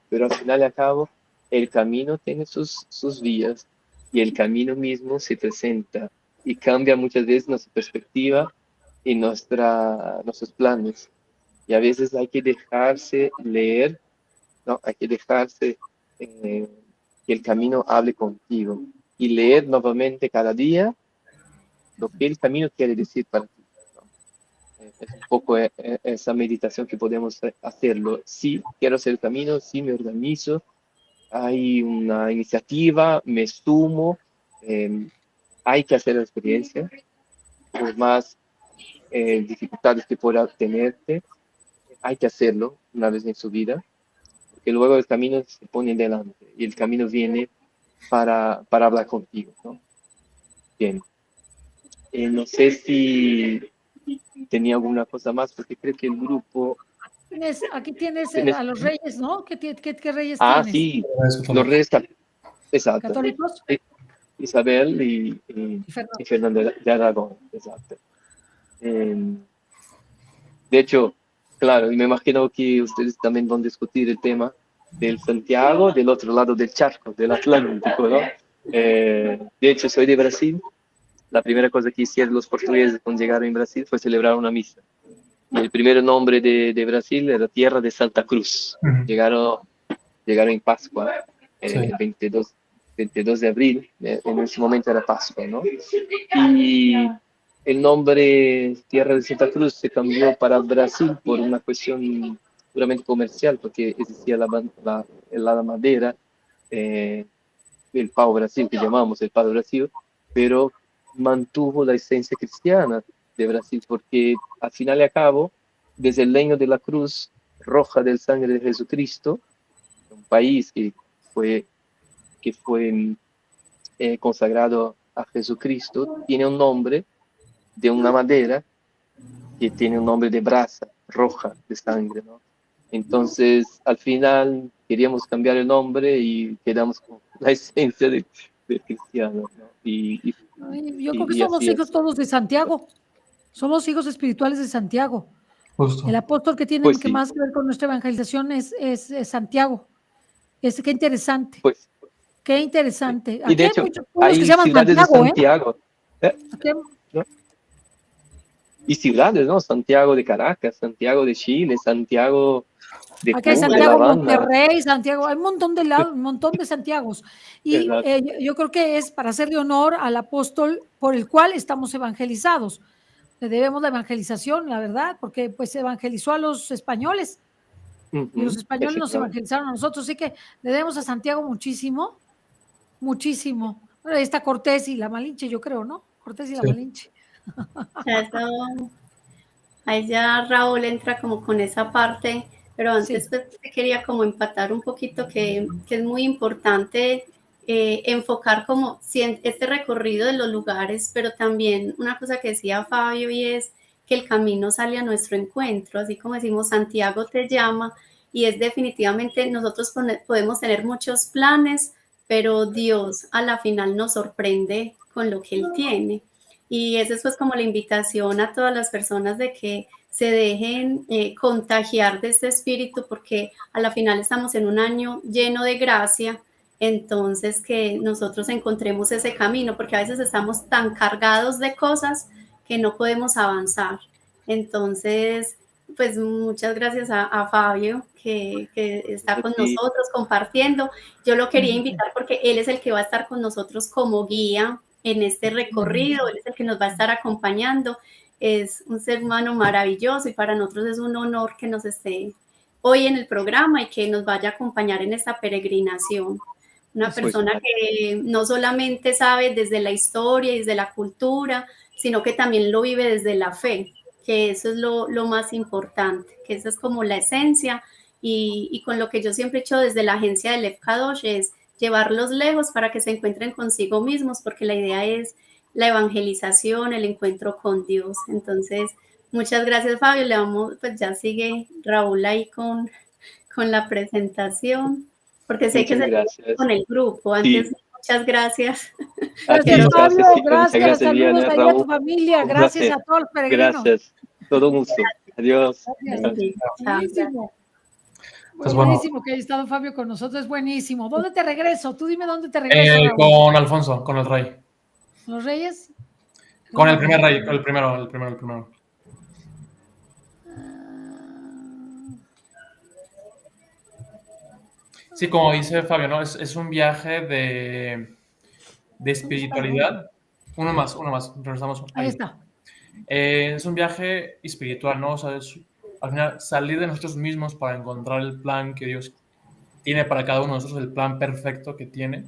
pero al final y al cabo, el camino tiene sus vías y el camino mismo se presenta y cambia muchas veces nuestra perspectiva y nuestros planes. Y a veces hay que dejarse leer, ¿no? Hay que dejarse que el camino hable contigo y leer nuevamente cada día lo que el camino quiere decir para ti, ¿no? Es un poco esa meditación que podemos hacerlo. Sí, quiero hacer el camino, sí me organizo, hay una iniciativa, me sumo, hay que hacer la experiencia, por más dificultades que pueda tenerte, hay que hacerlo una vez en su vida, porque luego el camino se pone delante y el camino viene para hablar contigo, ¿no? Bien. No sé si tenía alguna cosa más, porque creo que el grupo... Aquí tienes ¿Tienes? a los reyes, ¿no? ¿Qué reyes Ah, tienes? sí, los reyes, exacto. ¿Católicos? Isabel y Fernando de Aragón, exacto. De hecho, claro, y me imagino que ustedes también van a discutir el tema del Santiago, del otro lado del charco, del Atlántico, ¿no? De hecho, soy de Brasil. La primera cosa que hicieron los portugueses cuando llegaron en Brasil fue celebrar una misa. Y el primer nombre de Brasil era Tierra de Santa Cruz. Llegaron en Pascua, el 22 de abril, en ese momento era Pascua, ¿no? Y el nombre Tierra de Santa Cruz se cambió para Brasil por una cuestión puramente comercial, porque existía la madera, el pau Brasil, que llamamos el pau Brasil, pero mantuvo la esencia cristiana de Brasil, porque al final y al cabo, desde el leño de la cruz roja del sangre de Jesucristo, un país que fue consagrado a Jesucristo, tiene un nombre de una madera que tiene un nombre de brasa roja de sangre, ¿no? Entonces, al final queríamos cambiar el nombre y quedamos con la esencia del cristiano, ¿no? Yo creo que somos hijos todos de Santiago. Somos hijos espirituales de Santiago. Justo. El apóstol que tiene que más que ver con nuestra evangelización es Santiago. Qué interesante. Qué interesante. Y de hecho, hay muchos pueblos que se llaman ciudades Santiago, de Santiago. ¿No? Y ciudades, ¿no? Santiago de Caracas, Santiago de Chile, Santiago de Aquí hay Santiago Monterrey, Santiago, hay un montón de Santiagos. Y yo creo que es para hacerle honor al apóstol por el cual estamos evangelizados. Le debemos la evangelización, la verdad, porque pues evangelizó a los españoles. Y los españoles nos evangelizaron a nosotros, así que le debemos a Santiago muchísimo, muchísimo. Bueno, ahí está Cortés y la Malinche, yo creo, ¿no? Cortés y la Malinche. Ahí ya Raúl entra como con esa parte, pero antes pues, quería como empatar un poquito que es muy importante enfocar como este recorrido de los lugares, pero también una cosa que decía Fabio y es que el camino sale a nuestro encuentro, así como decimos Santiago te llama, y es definitivamente nosotros podemos tener muchos planes, pero Dios a la final nos sorprende con lo que Él tiene. Y esa es pues como la invitación a todas las personas de que se dejen contagiar de este espíritu, porque a la final estamos en un año lleno de gracia, entonces que nosotros encontremos ese camino, porque a veces estamos tan cargados de cosas que no podemos avanzar. Entonces, pues muchas gracias a Fabio que está con nosotros compartiendo. Yo lo quería invitar porque él es el que va a estar con nosotros como guía en este recorrido, él es el que nos va a estar acompañando, es un ser humano maravilloso y para nosotros es un honor que nos esté hoy en el programa y que nos vaya a acompañar en esta peregrinación. Una persona que no solamente sabe desde la historia y desde la cultura, sino que también lo vive desde la fe, que eso es lo más importante, que esa es como la esencia y con lo que yo siempre he hecho desde la agencia de Lev Kadosh es llevarlos lejos para que se encuentren consigo mismos, porque la idea es la evangelización, el encuentro con Dios. Entonces, muchas gracias, Fabio. Le vamos, pues ya sigue Raúl ahí con la presentación, porque sé muchas que se con el grupo. Antes, muchas gracias. Gracias, Fabio. Gracias. Saludos ahí a tu familia. Gracias a todos los peregrinos. Gracias. Todo un gusto. Adiós. Buenísimo. Pues buenísimo que haya estado Fabio con nosotros, es buenísimo. ¿Dónde te regreso? Tú dime dónde te regreso. Con Alfonso, con el rey. ¿Los reyes? Con el primer rey, el primero. Sí, como dice Fabio, ¿no? Es un viaje de espiritualidad. Uno más, regresamos Ahí ahí. está. Es un viaje espiritual, ¿no? O sea, al final salir de nosotros mismos para encontrar el plan que Dios tiene para cada uno de nosotros, el plan perfecto que tiene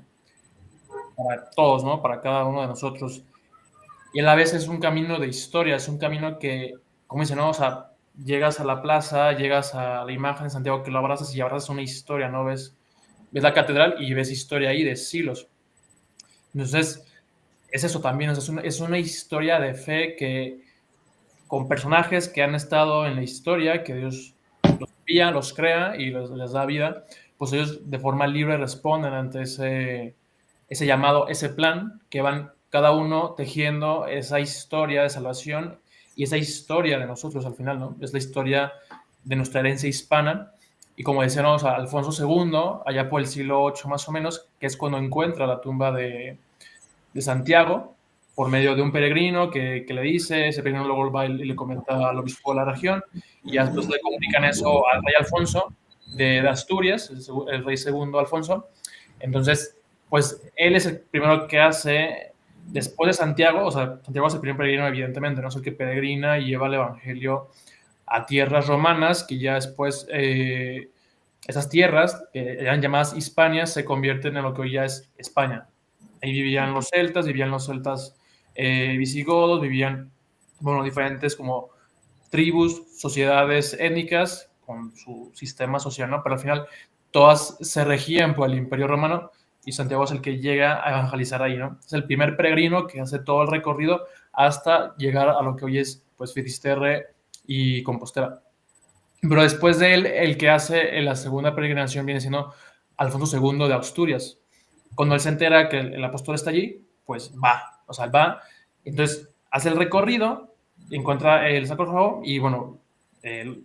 para todos, ¿no? Para cada uno de nosotros. Y a la vez es un camino de historia, es un camino que, como dice, ¿no? O sea, llegas a la plaza, llegas a la imagen de Santiago que lo abrazas y abrazas una historia, ¿no? Ves la catedral y ves historia ahí de siglos. Entonces, es eso también, es una historia de fe que con personajes que han estado en la historia, que Dios los envía, los crea y les da vida, pues ellos de forma libre responden ante ese llamado, ese plan, que van cada uno tejiendo esa historia de salvación y esa historia de nosotros al final, ¿no? Es la historia de nuestra herencia hispana. Y como decíamos, Alfonso II, allá por el siglo VIII más o menos, que es cuando encuentra la tumba de Santiago, por medio de un peregrino que le dice, ese peregrino luego va y le comenta al obispo de la región, y ya después le comunican eso al rey Alfonso de Asturias, el rey segundo Alfonso. Entonces, pues él es el primero que hace, después de Santiago, o sea, Santiago es el primer peregrino, evidentemente, no es el que peregrina y lleva el evangelio a tierras romanas, que ya después esas tierras, que eran llamadas Hispanias, se convierten en lo que hoy ya es España. Ahí vivían los celtas visigodos, vivían, bueno, diferentes como tribus, sociedades étnicas con su sistema social, ¿no? Pero al final todas se regían por el Imperio Romano y Santiago es el que llega a evangelizar ahí, ¿no? Es el primer peregrino que hace todo el recorrido hasta llegar a lo que hoy es, pues, Finisterre y Compostela. Pero después de él, el que hace la segunda peregrinación viene siendo Alfonso II de Asturias. Cuando él se entera que el apóstol está allí, pues va, o sea, va, entonces hace el recorrido, encuentra el sarcófago y bueno,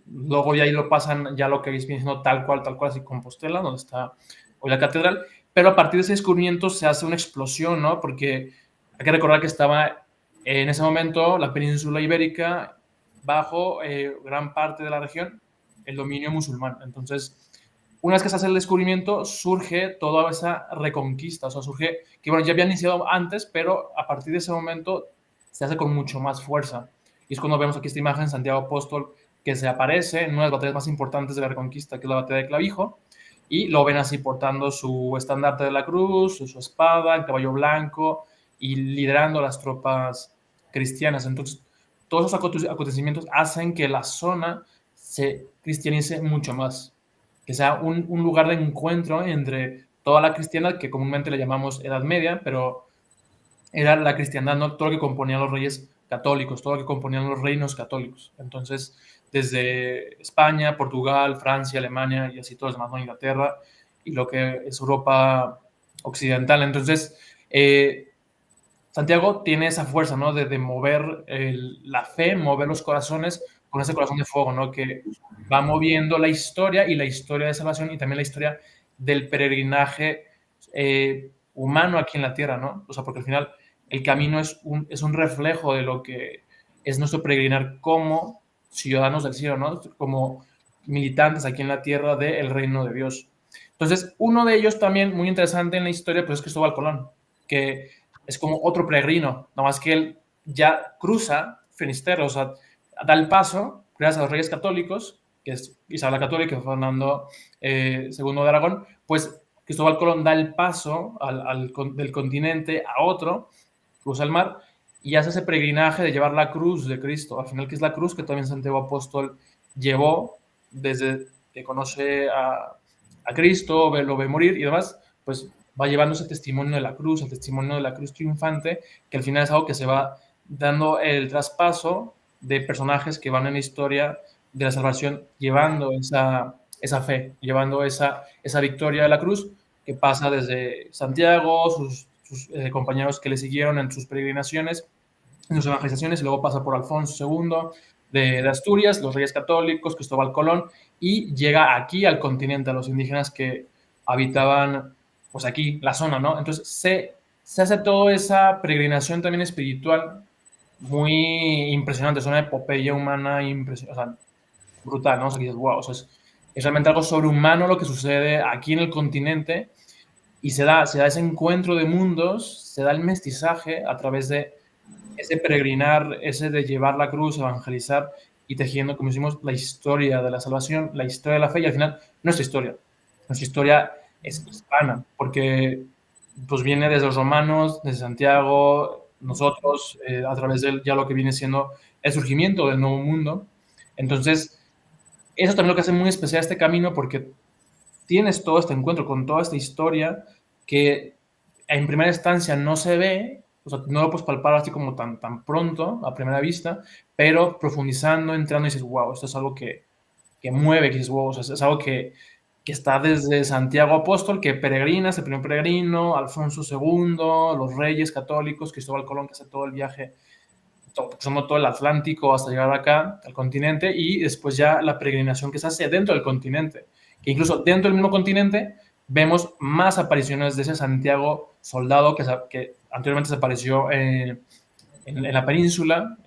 luego ya ahí lo pasan ya lo que viene siendo tal cual, así Compostela, donde está hoy la catedral, pero a partir de ese descubrimiento se hace una explosión, ¿no? Porque hay que recordar que estaba en ese momento la península ibérica bajo gran parte de la región, el dominio musulmán. Entonces, una vez que se hace el descubrimiento, surge toda esa reconquista, o sea, surge que, bueno, ya había iniciado antes, pero a partir de ese momento se hace con mucho más fuerza. Y es cuando vemos aquí esta imagen de Santiago Apóstol que se aparece en una de las batallas más importantes de la reconquista, que es la batalla de Clavijo, y lo ven así portando su estandarte de la cruz, su espada, el caballo blanco, y liderando las tropas cristianas. Entonces, todos esos acontecimientos hacen que la zona se cristianice mucho más, que sea un lugar de encuentro entre toda la cristiandad, que comúnmente le llamamos Edad Media, pero era la cristiandad, ¿no? Todo lo que componían los reyes católicos, todo lo que componían los reinos católicos. Entonces, desde España, Portugal, Francia, Alemania y así todos los demás, ¿no? Inglaterra y lo que es Europa occidental. Entonces, Santiago tiene esa fuerza, ¿no? De mover la fe, mover los corazones con ese corazón de fuego, ¿no? Que va moviendo la historia y la historia de salvación y también la historia del peregrinaje humano aquí en la tierra, ¿no? O sea, porque al final el camino es un reflejo de lo que es nuestro peregrinar como ciudadanos del cielo, ¿no? Como militantes aquí en la tierra del reino de Dios. Entonces, uno de ellos también muy interesante en la historia, pues es Cristóbal Colón, que es como otro peregrino, nada más que él ya cruza Finisterre, o sea, da el paso, gracias a los reyes católicos, que es Isabel la Católica y Fernando II de Aragón, pues Cristóbal Colón da el paso del continente a otro, cruza el mar y hace ese peregrinaje de llevar la cruz de Cristo, al final que es la cruz que también Santiago Apóstol llevó desde que conoce a Cristo, lo ve morir y demás, pues va llevando ese testimonio de la cruz, el testimonio de la cruz triunfante, que al final es algo que se va dando el traspaso de personajes que van en la historia de la salvación, llevando esa fe, llevando esa victoria de la cruz, que pasa desde Santiago, sus compañeros que le siguieron en sus peregrinaciones, en sus evangelizaciones, y luego pasa por Alfonso II de Asturias, los reyes católicos, Cristóbal Colón, y llega aquí al continente, a los indígenas que habitaban pues aquí, la zona, ¿no? Entonces se hace toda esa peregrinación también espiritual muy impresionante, es una epopeya humana impresionante, o sea, brutal, ¿no? O sea, que dices, wow, o sea, es realmente algo sobrehumano lo que sucede aquí en el continente y se da ese encuentro de mundos, se da el mestizaje a través de ese peregrinar, ese de llevar la cruz, evangelizar y tejiendo, como decimos, la historia de la salvación, la historia de la fe y al final nuestra historia es hispana, porque pues viene desde los romanos, desde Santiago, nosotros, a través de ya lo que viene siendo el surgimiento del nuevo mundo. Entonces, eso también lo que hace muy especial este camino, porque tienes todo este encuentro con toda esta historia que en primera instancia no se ve, o sea, no lo puedes palpar así como tan pronto, a primera vista, pero profundizando, entrando y dices, wow, esto es algo que mueve, que dices, wow, o sea, es algo que está desde Santiago Apóstol, que peregrina, es el primer peregrino, Alfonso II, los reyes católicos, Cristóbal Colón, que hace todo el viaje, cruzando todo el Atlántico hasta llegar acá, al continente, y después ya la peregrinación que se hace dentro del continente, que incluso dentro del mismo continente vemos más apariciones de ese Santiago soldado que anteriormente se apareció en la península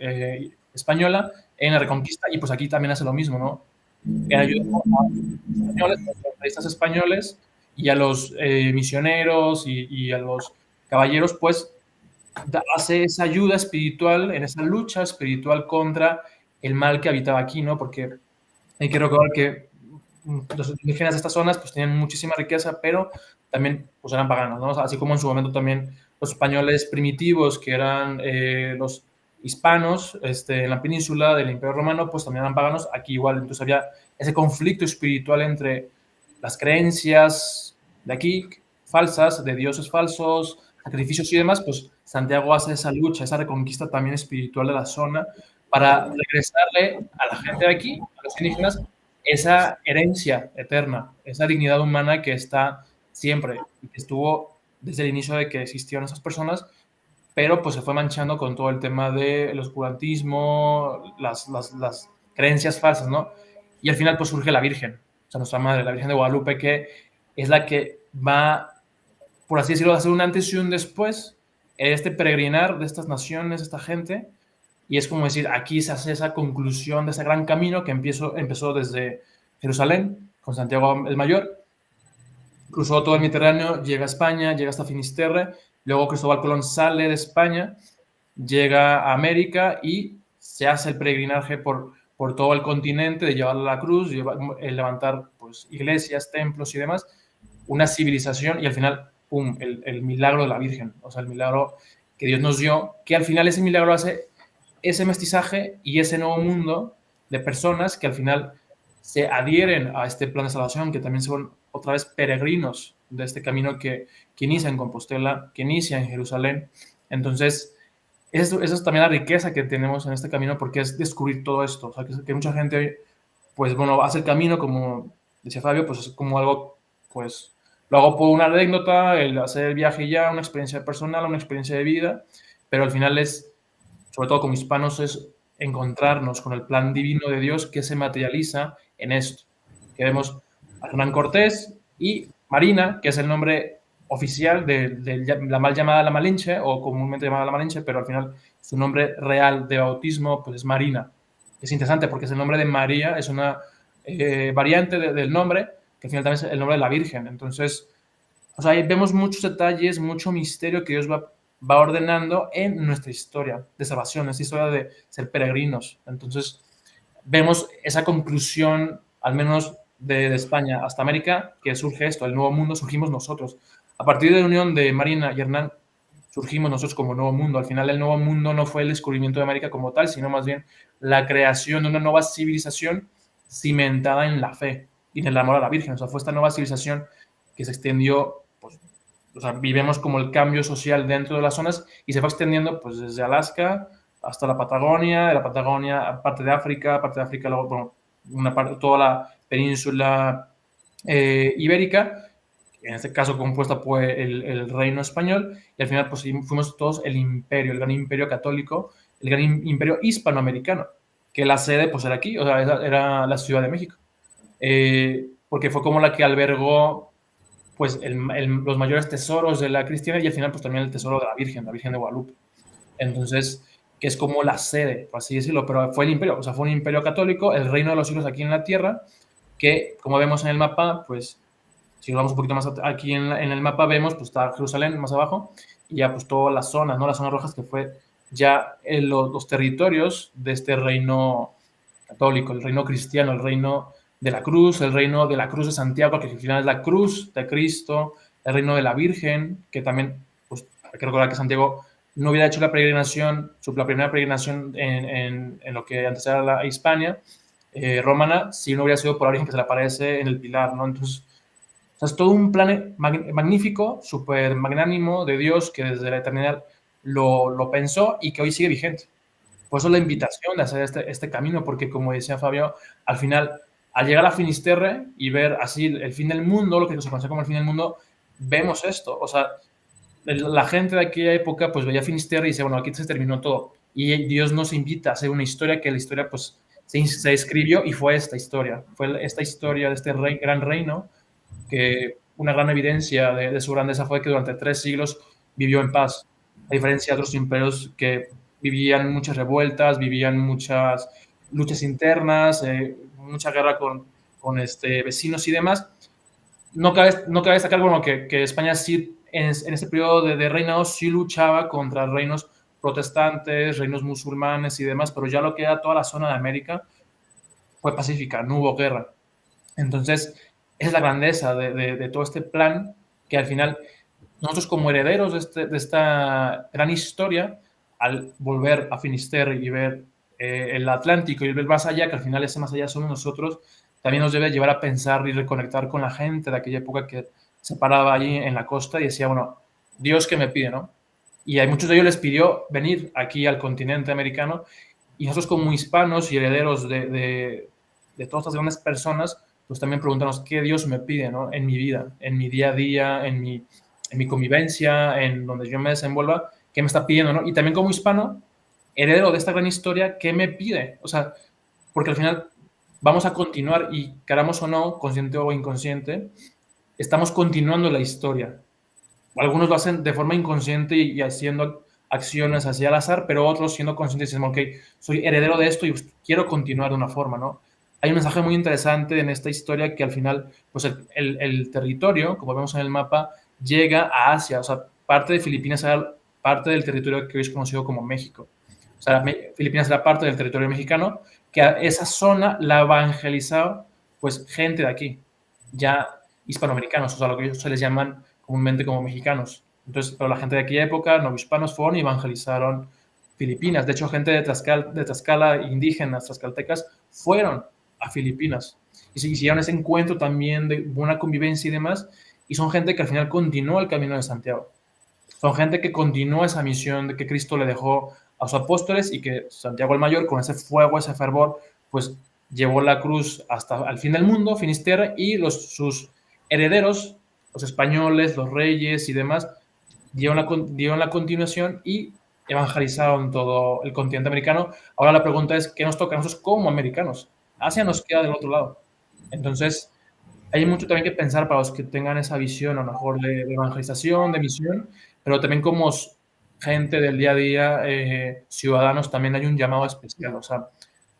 española, en la Reconquista, y pues aquí también hace lo mismo, ¿no? Ayuda a españoles, a los periodistas españoles y a los misioneros y a los caballeros, pues hace esa ayuda espiritual, en esa lucha espiritual contra el mal que habitaba aquí, ¿no? Porque hay que recordar que los indígenas de estas zonas pues tenían muchísima riqueza, pero también pues eran paganos, ¿no? O sea, así como en su momento también los españoles primitivos, que eran los hispanos en la península del Imperio Romano, pues también eran paganos, aquí igual, entonces había ese conflicto espiritual entre las creencias de aquí, falsas, de dioses falsos, sacrificios y demás, pues Santiago hace esa lucha, esa reconquista también espiritual de la zona para regresarle a la gente de aquí, a los indígenas, esa herencia eterna, esa dignidad humana que está siempre y que estuvo desde el inicio de que existieron esas personas, pero pues se fue manchando con todo el tema del oscurantismo, las creencias falsas, ¿no? Y al final pues surge la Virgen, o sea, nuestra Madre, la Virgen de Guadalupe, que es la que va, por así decirlo, a hacer un antes y un después en este peregrinar de estas naciones, de esta gente, y es como decir, aquí se hace esa conclusión de ese gran camino que empezó desde Jerusalén, con Santiago el Mayor, cruzó todo el Mediterráneo, llega a España, llega hasta Finisterre, luego Cristóbal Colón sale de España, llega a América y se hace el peregrinaje por todo el continente, de llevar la cruz, levantar pues, iglesias, templos y demás, una civilización y al final, ¡pum!, el milagro de la Virgen, o sea, el milagro que Dios nos dio, que al final ese milagro hace ese mestizaje y ese nuevo mundo de personas que al final se adhieren a este plan de salvación, que también son otra vez peregrinos de este camino que inicia en Compostela, que inicia en Jerusalén. Entonces, eso es también la riqueza que tenemos en este camino, porque es descubrir todo esto. O sea, que mucha gente, pues bueno, hace el camino, como decía Fabio, pues es como algo, pues lo hago por una anécdota, el hacer el viaje ya, una experiencia personal, una experiencia de vida, pero al final es, sobre todo como hispanos, es encontrarnos con el plan divino de Dios que se materializa en esto. Que vemos a Hernán Cortés y Marina, que es el nombre oficial de la mal llamada La Malinche, o comúnmente llamada La Malinche, pero al final su nombre real de bautismo pues es Marina. Es interesante porque es el nombre de María, es una variante del nombre, que al final también es el nombre de la Virgen. Entonces, o sea, ahí vemos muchos detalles, mucho misterio que Dios va ordenando en nuestra historia de salvación, esta historia de ser peregrinos. Entonces, vemos esa conclusión, al menos de España hasta América, que surge esto, el nuevo mundo, surgimos nosotros. A partir de la unión de Marina y Hernán, surgimos nosotros como nuevo mundo. Al final, el nuevo mundo no fue el descubrimiento de América como tal, sino más bien la creación de una nueva civilización cimentada en la fe y en el amor a la Virgen. O sea, fue esta nueva civilización que se extendió, pues, o sea, vivimos como el cambio social dentro de las zonas y se fue extendiendo pues desde Alaska hasta la Patagonia, de la Patagonia parte de África luego, bueno, una parte, toda la península ibérica, en este caso compuesta por el reino español, y al final pues fuimos todos el imperio, el gran imperio católico, el gran imperio hispanoamericano, que la sede pues era aquí, o sea, era la Ciudad de México, porque fue como la que albergó pues los mayores tesoros de la cristiana y al final pues también el tesoro de la Virgen de Guadalupe. Entonces, que es como la sede, por así decirlo, pero fue el imperio, o sea, fue un imperio católico, el reino de los siglos aquí en la tierra, que como vemos en el mapa, pues si vamos un poquito más aquí en el mapa, vemos, pues está Jerusalén más abajo, y ya pues todas las zonas, ¿no? Las zonas rojas que fue ya los territorios de este reino católico, el reino cristiano, el reino de la cruz, el reino de la cruz de Santiago, que al final es la cruz de Cristo, el reino de la Virgen, que también, pues hay que recordar que Santiago no hubiera hecho la peregrinación, la primera peregrinación en lo que antes era la Hispania romana, si no hubiera sido por la Virgen que se le aparece en el pilar, ¿no? Entonces, o sea, es todo un plan magnífico, súper magnánimo de Dios que desde la eternidad lo pensó y que hoy sigue vigente. Por eso la invitación de hacer este camino, porque como decía Fabio, al final, al llegar a Finisterre y ver así el fin del mundo, lo que se conoce como el fin del mundo, vemos esto. O sea, la gente de aquella época pues veía Finisterre y dice, bueno, aquí se terminó todo. Y Dios nos invita a hacer una historia que la historia pues se escribió y fue esta historia. Fue esta historia de este gran reino que una gran evidencia de su grandeza fue que durante 3 siglos vivió en paz, a diferencia de otros imperios que vivían muchas revueltas, vivían muchas luchas internas, mucha guerra con vecinos y demás. No cabe destacar, bueno, que España sí, en este periodo de reinado, sí luchaba contra reinos protestantes, reinos musulmanes y demás, pero ya lo que era toda la zona de América fue pacífica, no hubo guerra. Entonces, es la grandeza de todo este plan que al final nosotros como herederos de esta gran historia, al volver a Finisterre y ver el Atlántico y ver más allá, que al final ese más allá somos nosotros, también nos debe llevar a pensar y reconectar con la gente de aquella época que se paraba allí en la costa y decía, bueno, Dios que me pide, ¿no? Y a muchos de ellos les pidió venir aquí al continente americano y nosotros como hispanos y herederos de todas estas grandes personas, pues también preguntarnos qué Dios me pide, ¿no? En mi vida, en mi día a día, en mi convivencia, en donde yo me desenvuelva, qué me está pidiendo, ¿no? Y también como hispano, heredero de esta gran historia, ¿qué me pide? O sea, porque al final vamos a continuar y queramos o no, consciente o inconsciente, estamos continuando la historia. Algunos lo hacen de forma inconsciente y haciendo acciones así al azar, pero otros siendo conscientes dicen, ok, soy heredero de esto y quiero continuar de una forma, ¿no? Hay un mensaje muy interesante en esta historia que al final, pues el territorio, como vemos en el mapa, llega a Asia, o sea, parte de Filipinas era parte del territorio que hoy es conocido como México. O sea, Filipinas era parte del territorio mexicano, que a esa zona la evangelizaba, pues, gente de aquí, ya hispanoamericanos, o sea, lo que ellos se les llaman comúnmente como mexicanos. Entonces, pero la gente de aquella época, novohispanos, fueron y evangelizaron Filipinas. De hecho, gente de Tlaxcala, indígenas, tlaxcaltecas, fueron a Filipinas. Y se hicieron ese encuentro también de buena convivencia y demás. Y son gente que al final continuó el camino de Santiago. Son gente que continuó esa misión de que Cristo le dejó a sus apóstoles y que Santiago el Mayor, con ese fuego, ese fervor, pues llevó la cruz hasta el fin del mundo, Finisterre, y sus herederos, los españoles, los reyes y demás, dieron la continuación y evangelizaron todo el continente americano. Ahora la pregunta es, ¿qué nos toca a nosotros como americanos? Asia nos queda del otro lado. Entonces, hay mucho también que pensar para los que tengan esa visión, a lo mejor de evangelización, de misión, pero también como gente del día a día, ciudadanos, también hay un llamado especial. O sea,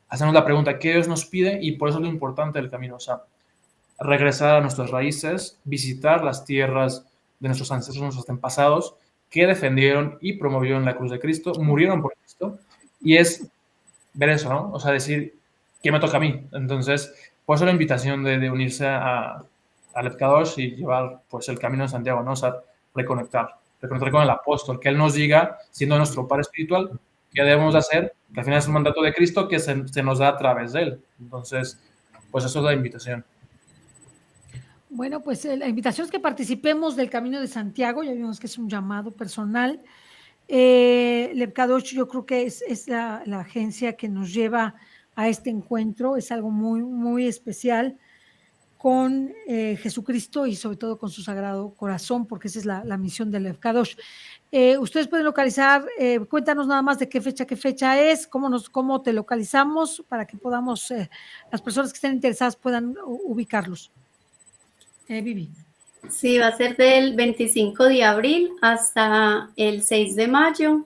hacernos la pregunta, ¿qué Dios nos pide? Y por eso es lo importante del camino. O sea, regresar a nuestras raíces, visitar las tierras de nuestros ancestros, nuestros antepasados, que defendieron y promovieron la cruz de Cristo, murieron por Cristo, y es ver eso, ¿no? O sea, decir, ¿qué me toca a mí? Entonces, por eso la invitación de unirse al Epcadosh y llevar pues el camino de Santiago, ¿no? O sea, reconectar con el apóstol, que él nos diga, siendo nuestro padre espiritual, qué debemos de hacer, que al final es un mandato de Cristo que se nos da a través de él. Entonces, pues eso es la invitación. Bueno, pues la invitación es que participemos del Camino de Santiago, ya vimos que es un llamado personal. Lepkadosh yo creo que es la agencia que nos lleva a este encuentro, es algo muy, muy especial con Jesucristo y sobre todo con su Sagrado Corazón, porque esa es la misión del Lepkadosh. Ustedes pueden localizar, cuéntanos nada más de qué fecha es, cómo te localizamos para que podamos, las personas que estén interesadas puedan ubicarlos. Vivi. Sí, va a ser del 25 de abril hasta el 6 de mayo.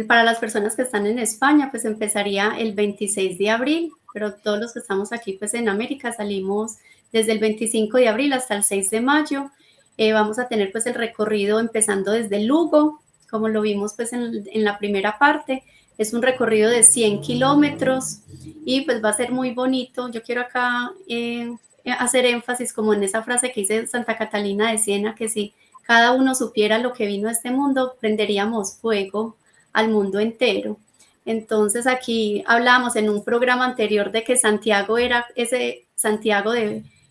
Para las personas que están en España, pues empezaría el 26 de abril, pero todos los que estamos aquí pues en América salimos desde el 25 de abril hasta el 6 de mayo. Vamos a tener pues el recorrido empezando desde Lugo, como lo vimos pues en la primera parte. Es un recorrido de 100 kilómetros y pues va a ser muy bonito. Yo quiero acá hacer énfasis como en esa frase que dice Santa Catalina de Siena, que si cada uno supiera lo que vino a este mundo, prenderíamos fuego al mundo entero. Entonces aquí hablamos en un programa anterior de que Santiago era ese Santiago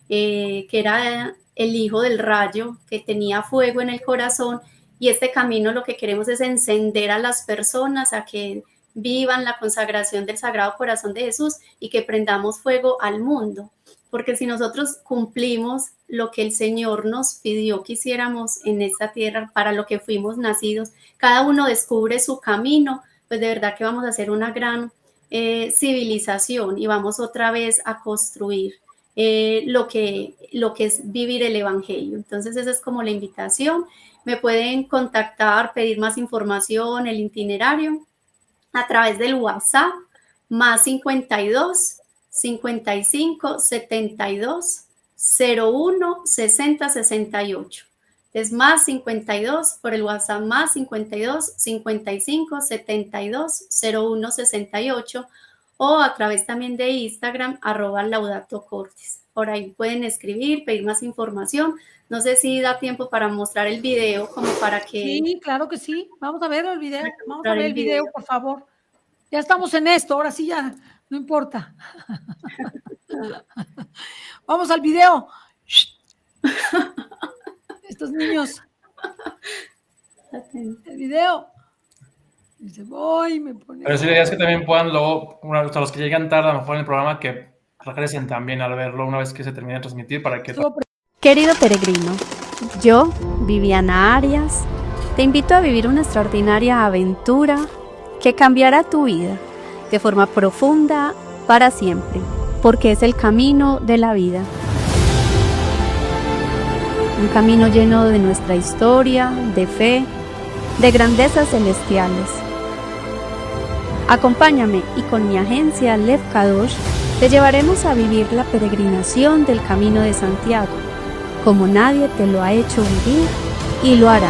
que era el hijo del rayo, que tenía fuego en el corazón, y este camino lo que queremos es encender a las personas a que vivan la consagración del Sagrado Corazón de Jesús y que prendamos fuego al mundo, porque si nosotros cumplimos lo que el Señor nos pidió que hiciéramos en esta tierra, para lo que fuimos nacidos, cada uno descubre su camino, pues de verdad que vamos a hacer una gran civilización y vamos otra vez a construir lo que es vivir el Evangelio. Entonces esa es como la invitación. Me pueden contactar, pedir más información, el itinerario, a través del WhatsApp, más 52 55 72 01 60 68. Es más 52 por el WhatsApp, más 52 55 72 01 68, o a través también de Instagram, @laudato-cortis. Por ahí pueden escribir, pedir más información. No sé si da tiempo para mostrar el video, como para que... Sí, claro que sí. Vamos a ver el video. Vamos a ver el video, por favor. Ya estamos en esto, ahora sí ya, no importa. Vamos al video. Estos niños. El video. Dice, voy, me pone. Pero sí, la idea es que también puedan luego, hasta los que llegan tarde a lo mejor en el programa, que regresen también al verlo una vez que se termine de transmitir para que... Querido peregrino, yo, Viviana Arias, te invito a vivir una extraordinaria aventura que cambiará tu vida de forma profunda para siempre, porque es el camino de la vida. Un camino lleno de nuestra historia, de fe, de grandezas celestiales. Acompáñame y con mi agencia Lev Kadosh te llevaremos a vivir la peregrinación del Camino de Santiago, como nadie te lo ha hecho vivir y lo hará.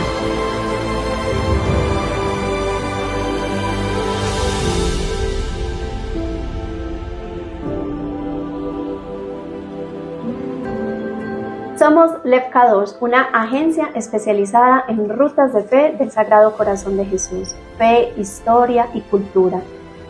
Somos Lev Kadosh, una agencia especializada en rutas de fe del Sagrado Corazón de Jesús, fe, historia y cultura.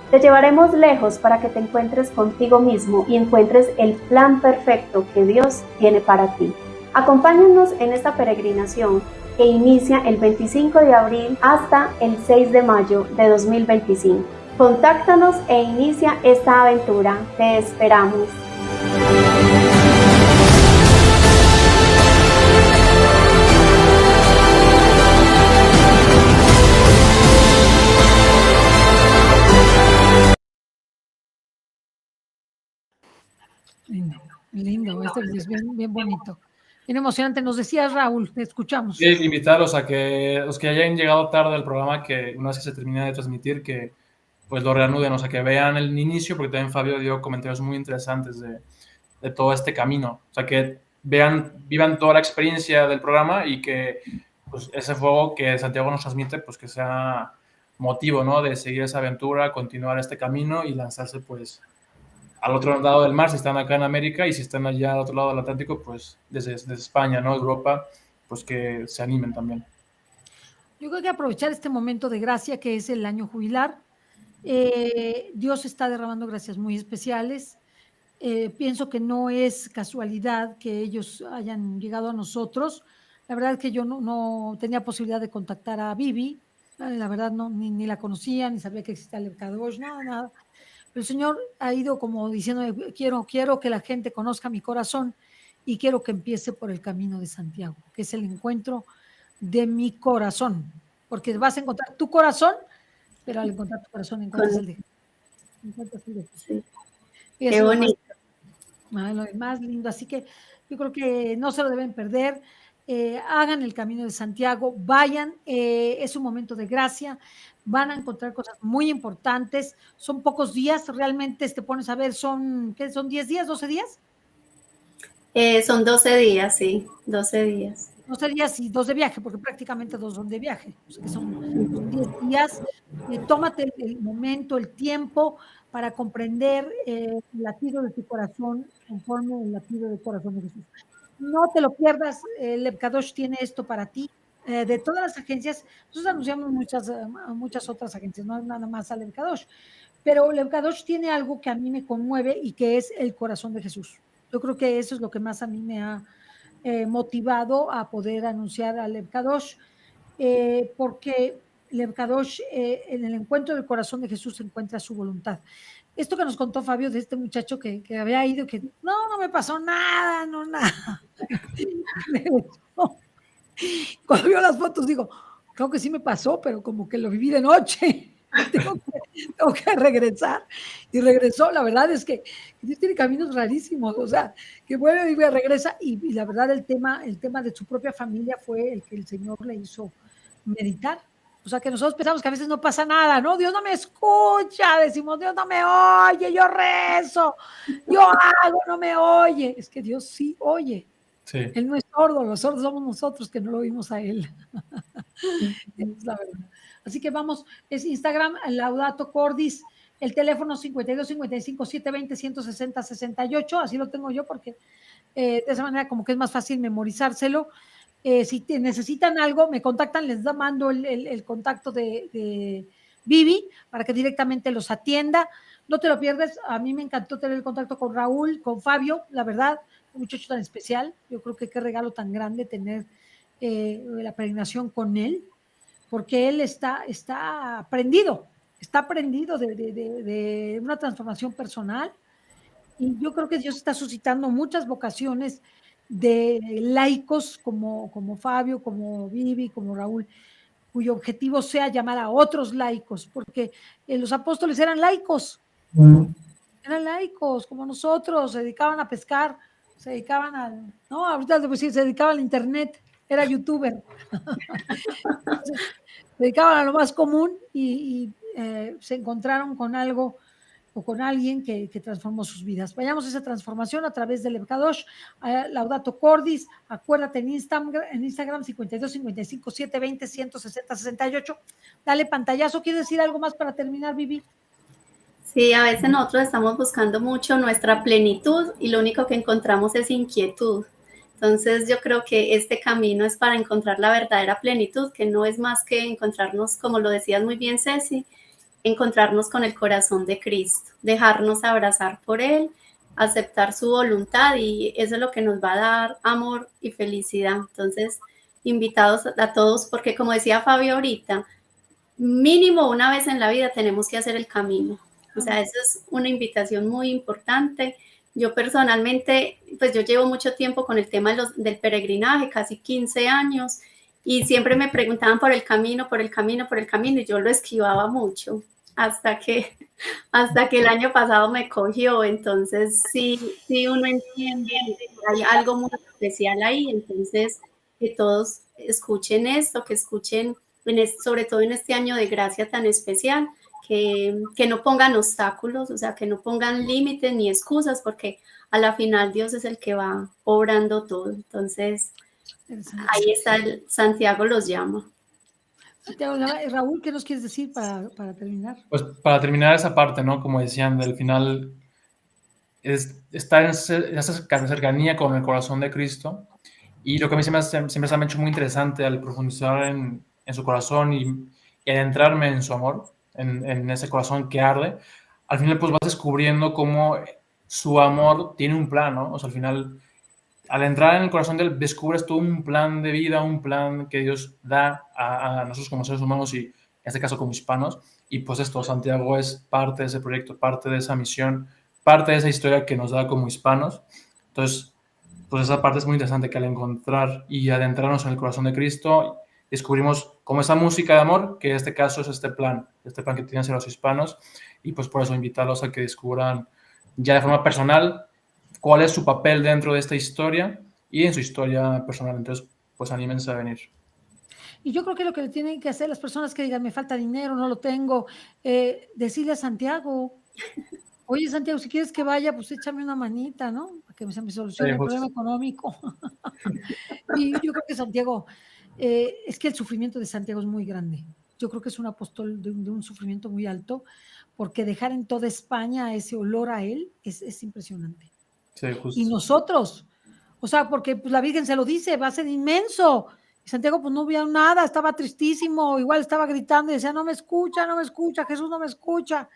Te llevaremos lejos para que te encuentres contigo mismo y encuentres el plan perfecto que Dios tiene para ti. Acompáñanos en esta peregrinación que inicia el 25 de abril hasta el 6 de mayo de 2025. Contáctanos e inicia esta aventura. Te esperamos. Lindo, lindo, este es bien, bien bonito. Bien emocionante. Nos decías, Raúl, te escuchamos. Sí, invitarlos a que los que hayan llegado tarde al programa, que una vez que se termine de transmitir, que pues lo reanuden, o sea, que vean el inicio, porque también Fabio dio comentarios muy interesantes de todo este camino. O sea, que vivan toda la experiencia del programa y que pues, ese fuego que Santiago nos transmite, pues que sea motivo, ¿no? De seguir esa aventura, continuar este camino y lanzarse, pues, al otro lado del mar, si están acá en América, y si están allá al otro lado del Atlántico, pues desde España, ¿no? Europa, pues que se animen también. Yo creo que aprovechar este momento de gracia que es el año jubilar. Dios está derramando gracias muy especiales. Pienso que no es casualidad que ellos hayan llegado a nosotros. La verdad es que yo no tenía posibilidad de contactar a Vivi. La verdad no, ni la conocía, ni sabía que existía el Kadosh, nada. Pero el Señor ha ido como diciendo, quiero que la gente conozca mi corazón y quiero que empiece por el camino de Santiago, que es el encuentro de mi corazón, porque vas a encontrar tu corazón, pero al encontrar tu corazón encuentras el de Jesús. Sí. Qué bonito. Lo más lindo, así que yo creo que no se lo deben perder. hagan el Camino de Santiago, vayan, es un momento de gracia, van a encontrar cosas muy importantes, son pocos días, realmente te pones a ver, ¿qué son 10 días, 12 días? Son 12 días, sí, 12 días. 12 días y 2 de viaje, porque prácticamente 2 son de viaje, o sea que son 10 días. Tómate el momento, el tiempo para comprender el latido de tu corazón conforme el latido del corazón de Jesús. No te lo pierdas, Lev Kadosh tiene esto para ti. De todas las agencias, nosotros anunciamos muchas otras agencias, no nada más a Lev Kadosh, pero Lev Kadosh tiene algo que a mí me conmueve y que es el corazón de Jesús. Yo creo que eso es lo que más a mí me ha motivado a poder anunciar a Lev Kadosh, porque Lev Kadosh, en el encuentro del corazón de Jesús se encuentra su voluntad. Esto que nos contó Fabio de este muchacho que había ido, que no me pasó nada, no nada. Cuando vio las fotos digo, creo que sí me pasó, pero como que lo viví de noche. tengo que regresar. Y regresó. La verdad es que Dios tiene caminos rarísimos, o sea, que vuelve y regresa. Y la verdad, el tema de su propia familia fue el que el Señor le hizo meditar. O sea, que nosotros pensamos que a veces no pasa nada, ¿no? Dios no me escucha, decimos, Dios no me oye, yo rezo, yo hago, no me oye. Es que Dios sí oye. Sí. Él no es sordo, los sordos somos nosotros que no lo oímos a Él. Es la verdad. Así que vamos, es Instagram, Laudato Cordis, el teléfono 52 55 720 160 68, así lo tengo yo porque de esa manera como que es más fácil memorizárselo. Si necesitan algo, me contactan, les mando el contacto de Vivi para que directamente los atienda. No te lo pierdes, a mí me encantó tener el contacto con Raúl, con Fabio, la verdad, un muchacho tan especial, yo creo que qué regalo tan grande tener la peregrinación con él, porque él está aprendido de una transformación personal, y yo creo que Dios está suscitando muchas vocaciones de laicos como Fabio, como Vivi, como Raúl, cuyo objetivo sea llamar a otros laicos, porque los apóstoles eran laicos como nosotros, se dedicaban a pescar, se dedicaban no, ahorita se dedicaban al internet, era youtuber. Entonces, se dedicaban a lo más común y se encontraron con algo o con alguien que transformó sus vidas. Vayamos a esa transformación a través del Lev Kadosh, Laudato Cordis, acuérdate en Instagram 52 55 720 160 68. Dale pantallazo. ¿Quieres decir algo más para terminar, Vivi? Sí, a veces nosotros estamos buscando mucho nuestra plenitud y lo único que encontramos es inquietud. Entonces yo creo que este camino es para encontrar la verdadera plenitud, que no es más que encontrarnos, como lo decías muy bien, Ceci, encontrarnos con el corazón de Cristo, dejarnos abrazar por Él, aceptar su voluntad, y eso es lo que nos va a dar amor y felicidad. Entonces, invitados a todos, porque como decía Fabio ahorita, mínimo una vez en la vida tenemos que hacer el camino. O sea, eso es una invitación muy importante. Yo personalmente, pues yo llevo mucho tiempo con el tema del peregrinaje, casi 15 años, y siempre me preguntaban por el camino, y yo lo esquivaba mucho, hasta que el año pasado me cogió. Entonces sí uno entiende que hay algo muy especial ahí. Entonces que todos escuchen esto, que escuchen sobre todo en este año de gracia tan especial, que no pongan obstáculos, o sea, que no pongan límites ni excusas, porque a la final Dios es el que va obrando todo. Entonces ahí está, Santiago los llama. Raúl, ¿qué nos quieres decir para terminar? Pues para terminar esa parte, ¿no? Como decían, al final estar en esa cercanía con el corazón de Cristo. Y lo que a mí siempre se me ha hecho muy interesante al profundizar en su corazón y adentrarme en su amor, en ese corazón que arde, al final pues vas descubriendo cómo su amor tiene un plan, ¿no? O sea, al final, al entrar en el corazón de él, descubres todo un plan de vida, un plan que Dios da a nosotros como seres humanos y en este caso como hispanos. Y pues esto, Santiago es parte de ese proyecto, parte de esa misión, parte de esa historia que nos da como hispanos. Entonces, pues esa parte es muy interesante, que al encontrar y adentrarnos en el corazón de Cristo, descubrimos como esa música de amor, que en este caso es este plan que tienen hacia los hispanos, y pues por eso invitarlos a que descubran ya de forma personal cuál es su papel dentro de esta historia y en su historia personal. Entonces, pues anímense a venir. Y yo creo que lo que tienen que hacer las personas que digan, me falta dinero, no lo tengo, decirle a Santiago, oye Santiago, si quieres que vaya, pues échame una manita, ¿no? Para que se me solucione el problema económico. Y yo creo que Santiago, es que el sufrimiento de Santiago es muy grande. Yo creo que es un apóstol de un sufrimiento muy alto, porque dejar en toda España ese olor a él es impresionante. Sí, justo. Y nosotros, o sea, porque pues, la Virgen se lo dice, va a ser inmenso. Y Santiago pues no veía nada, estaba tristísimo, igual estaba gritando y decía, no me escucha, Jesús no me escucha.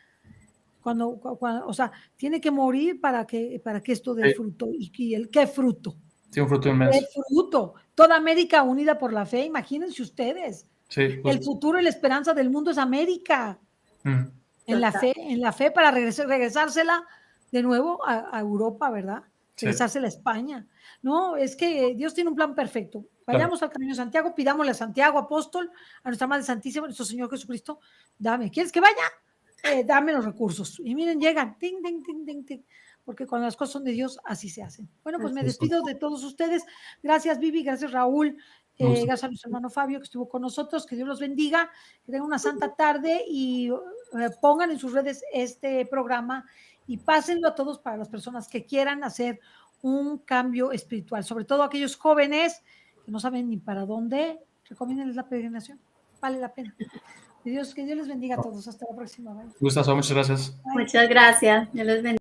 Cuando, o sea, tiene que morir para que esto dé fruto. ¿Y el qué fruto? Sí, un fruto inmenso. ¿Qué fruto? Toda América unida por la fe, imagínense ustedes. Sí, justo. El futuro y la esperanza del mundo es América. En la fe para regresársela de nuevo a Europa, ¿verdad? Sí. Regresársela a España. No, es que Dios tiene un plan perfecto. Vayamos al camino de Santiago, pidámosle a Santiago, apóstol, a nuestra Madre Santísima, a nuestro Señor Jesucristo, dame. ¿Quieres que vaya? Dame los recursos. Y miren, llegan, ting, ting, ting, ting, ting, porque cuando las cosas son de Dios, así se hacen. Bueno, pues me despido de todos ustedes. Gracias, Vivi, gracias, Raúl. Gracias a nuestro hermano Fabio que estuvo con nosotros, que Dios los bendiga, que tengan una santa tarde y pongan en sus redes este programa y pásenlo a todos para las personas que quieran hacer un cambio espiritual, sobre todo aquellos jóvenes que no saben ni para dónde, recomiéndenles la peregrinación, vale la pena. Que Dios les bendiga a todos, hasta la próxima. Bye. Gustazo, muchas gracias. Muchas gracias, Dios les bendiga.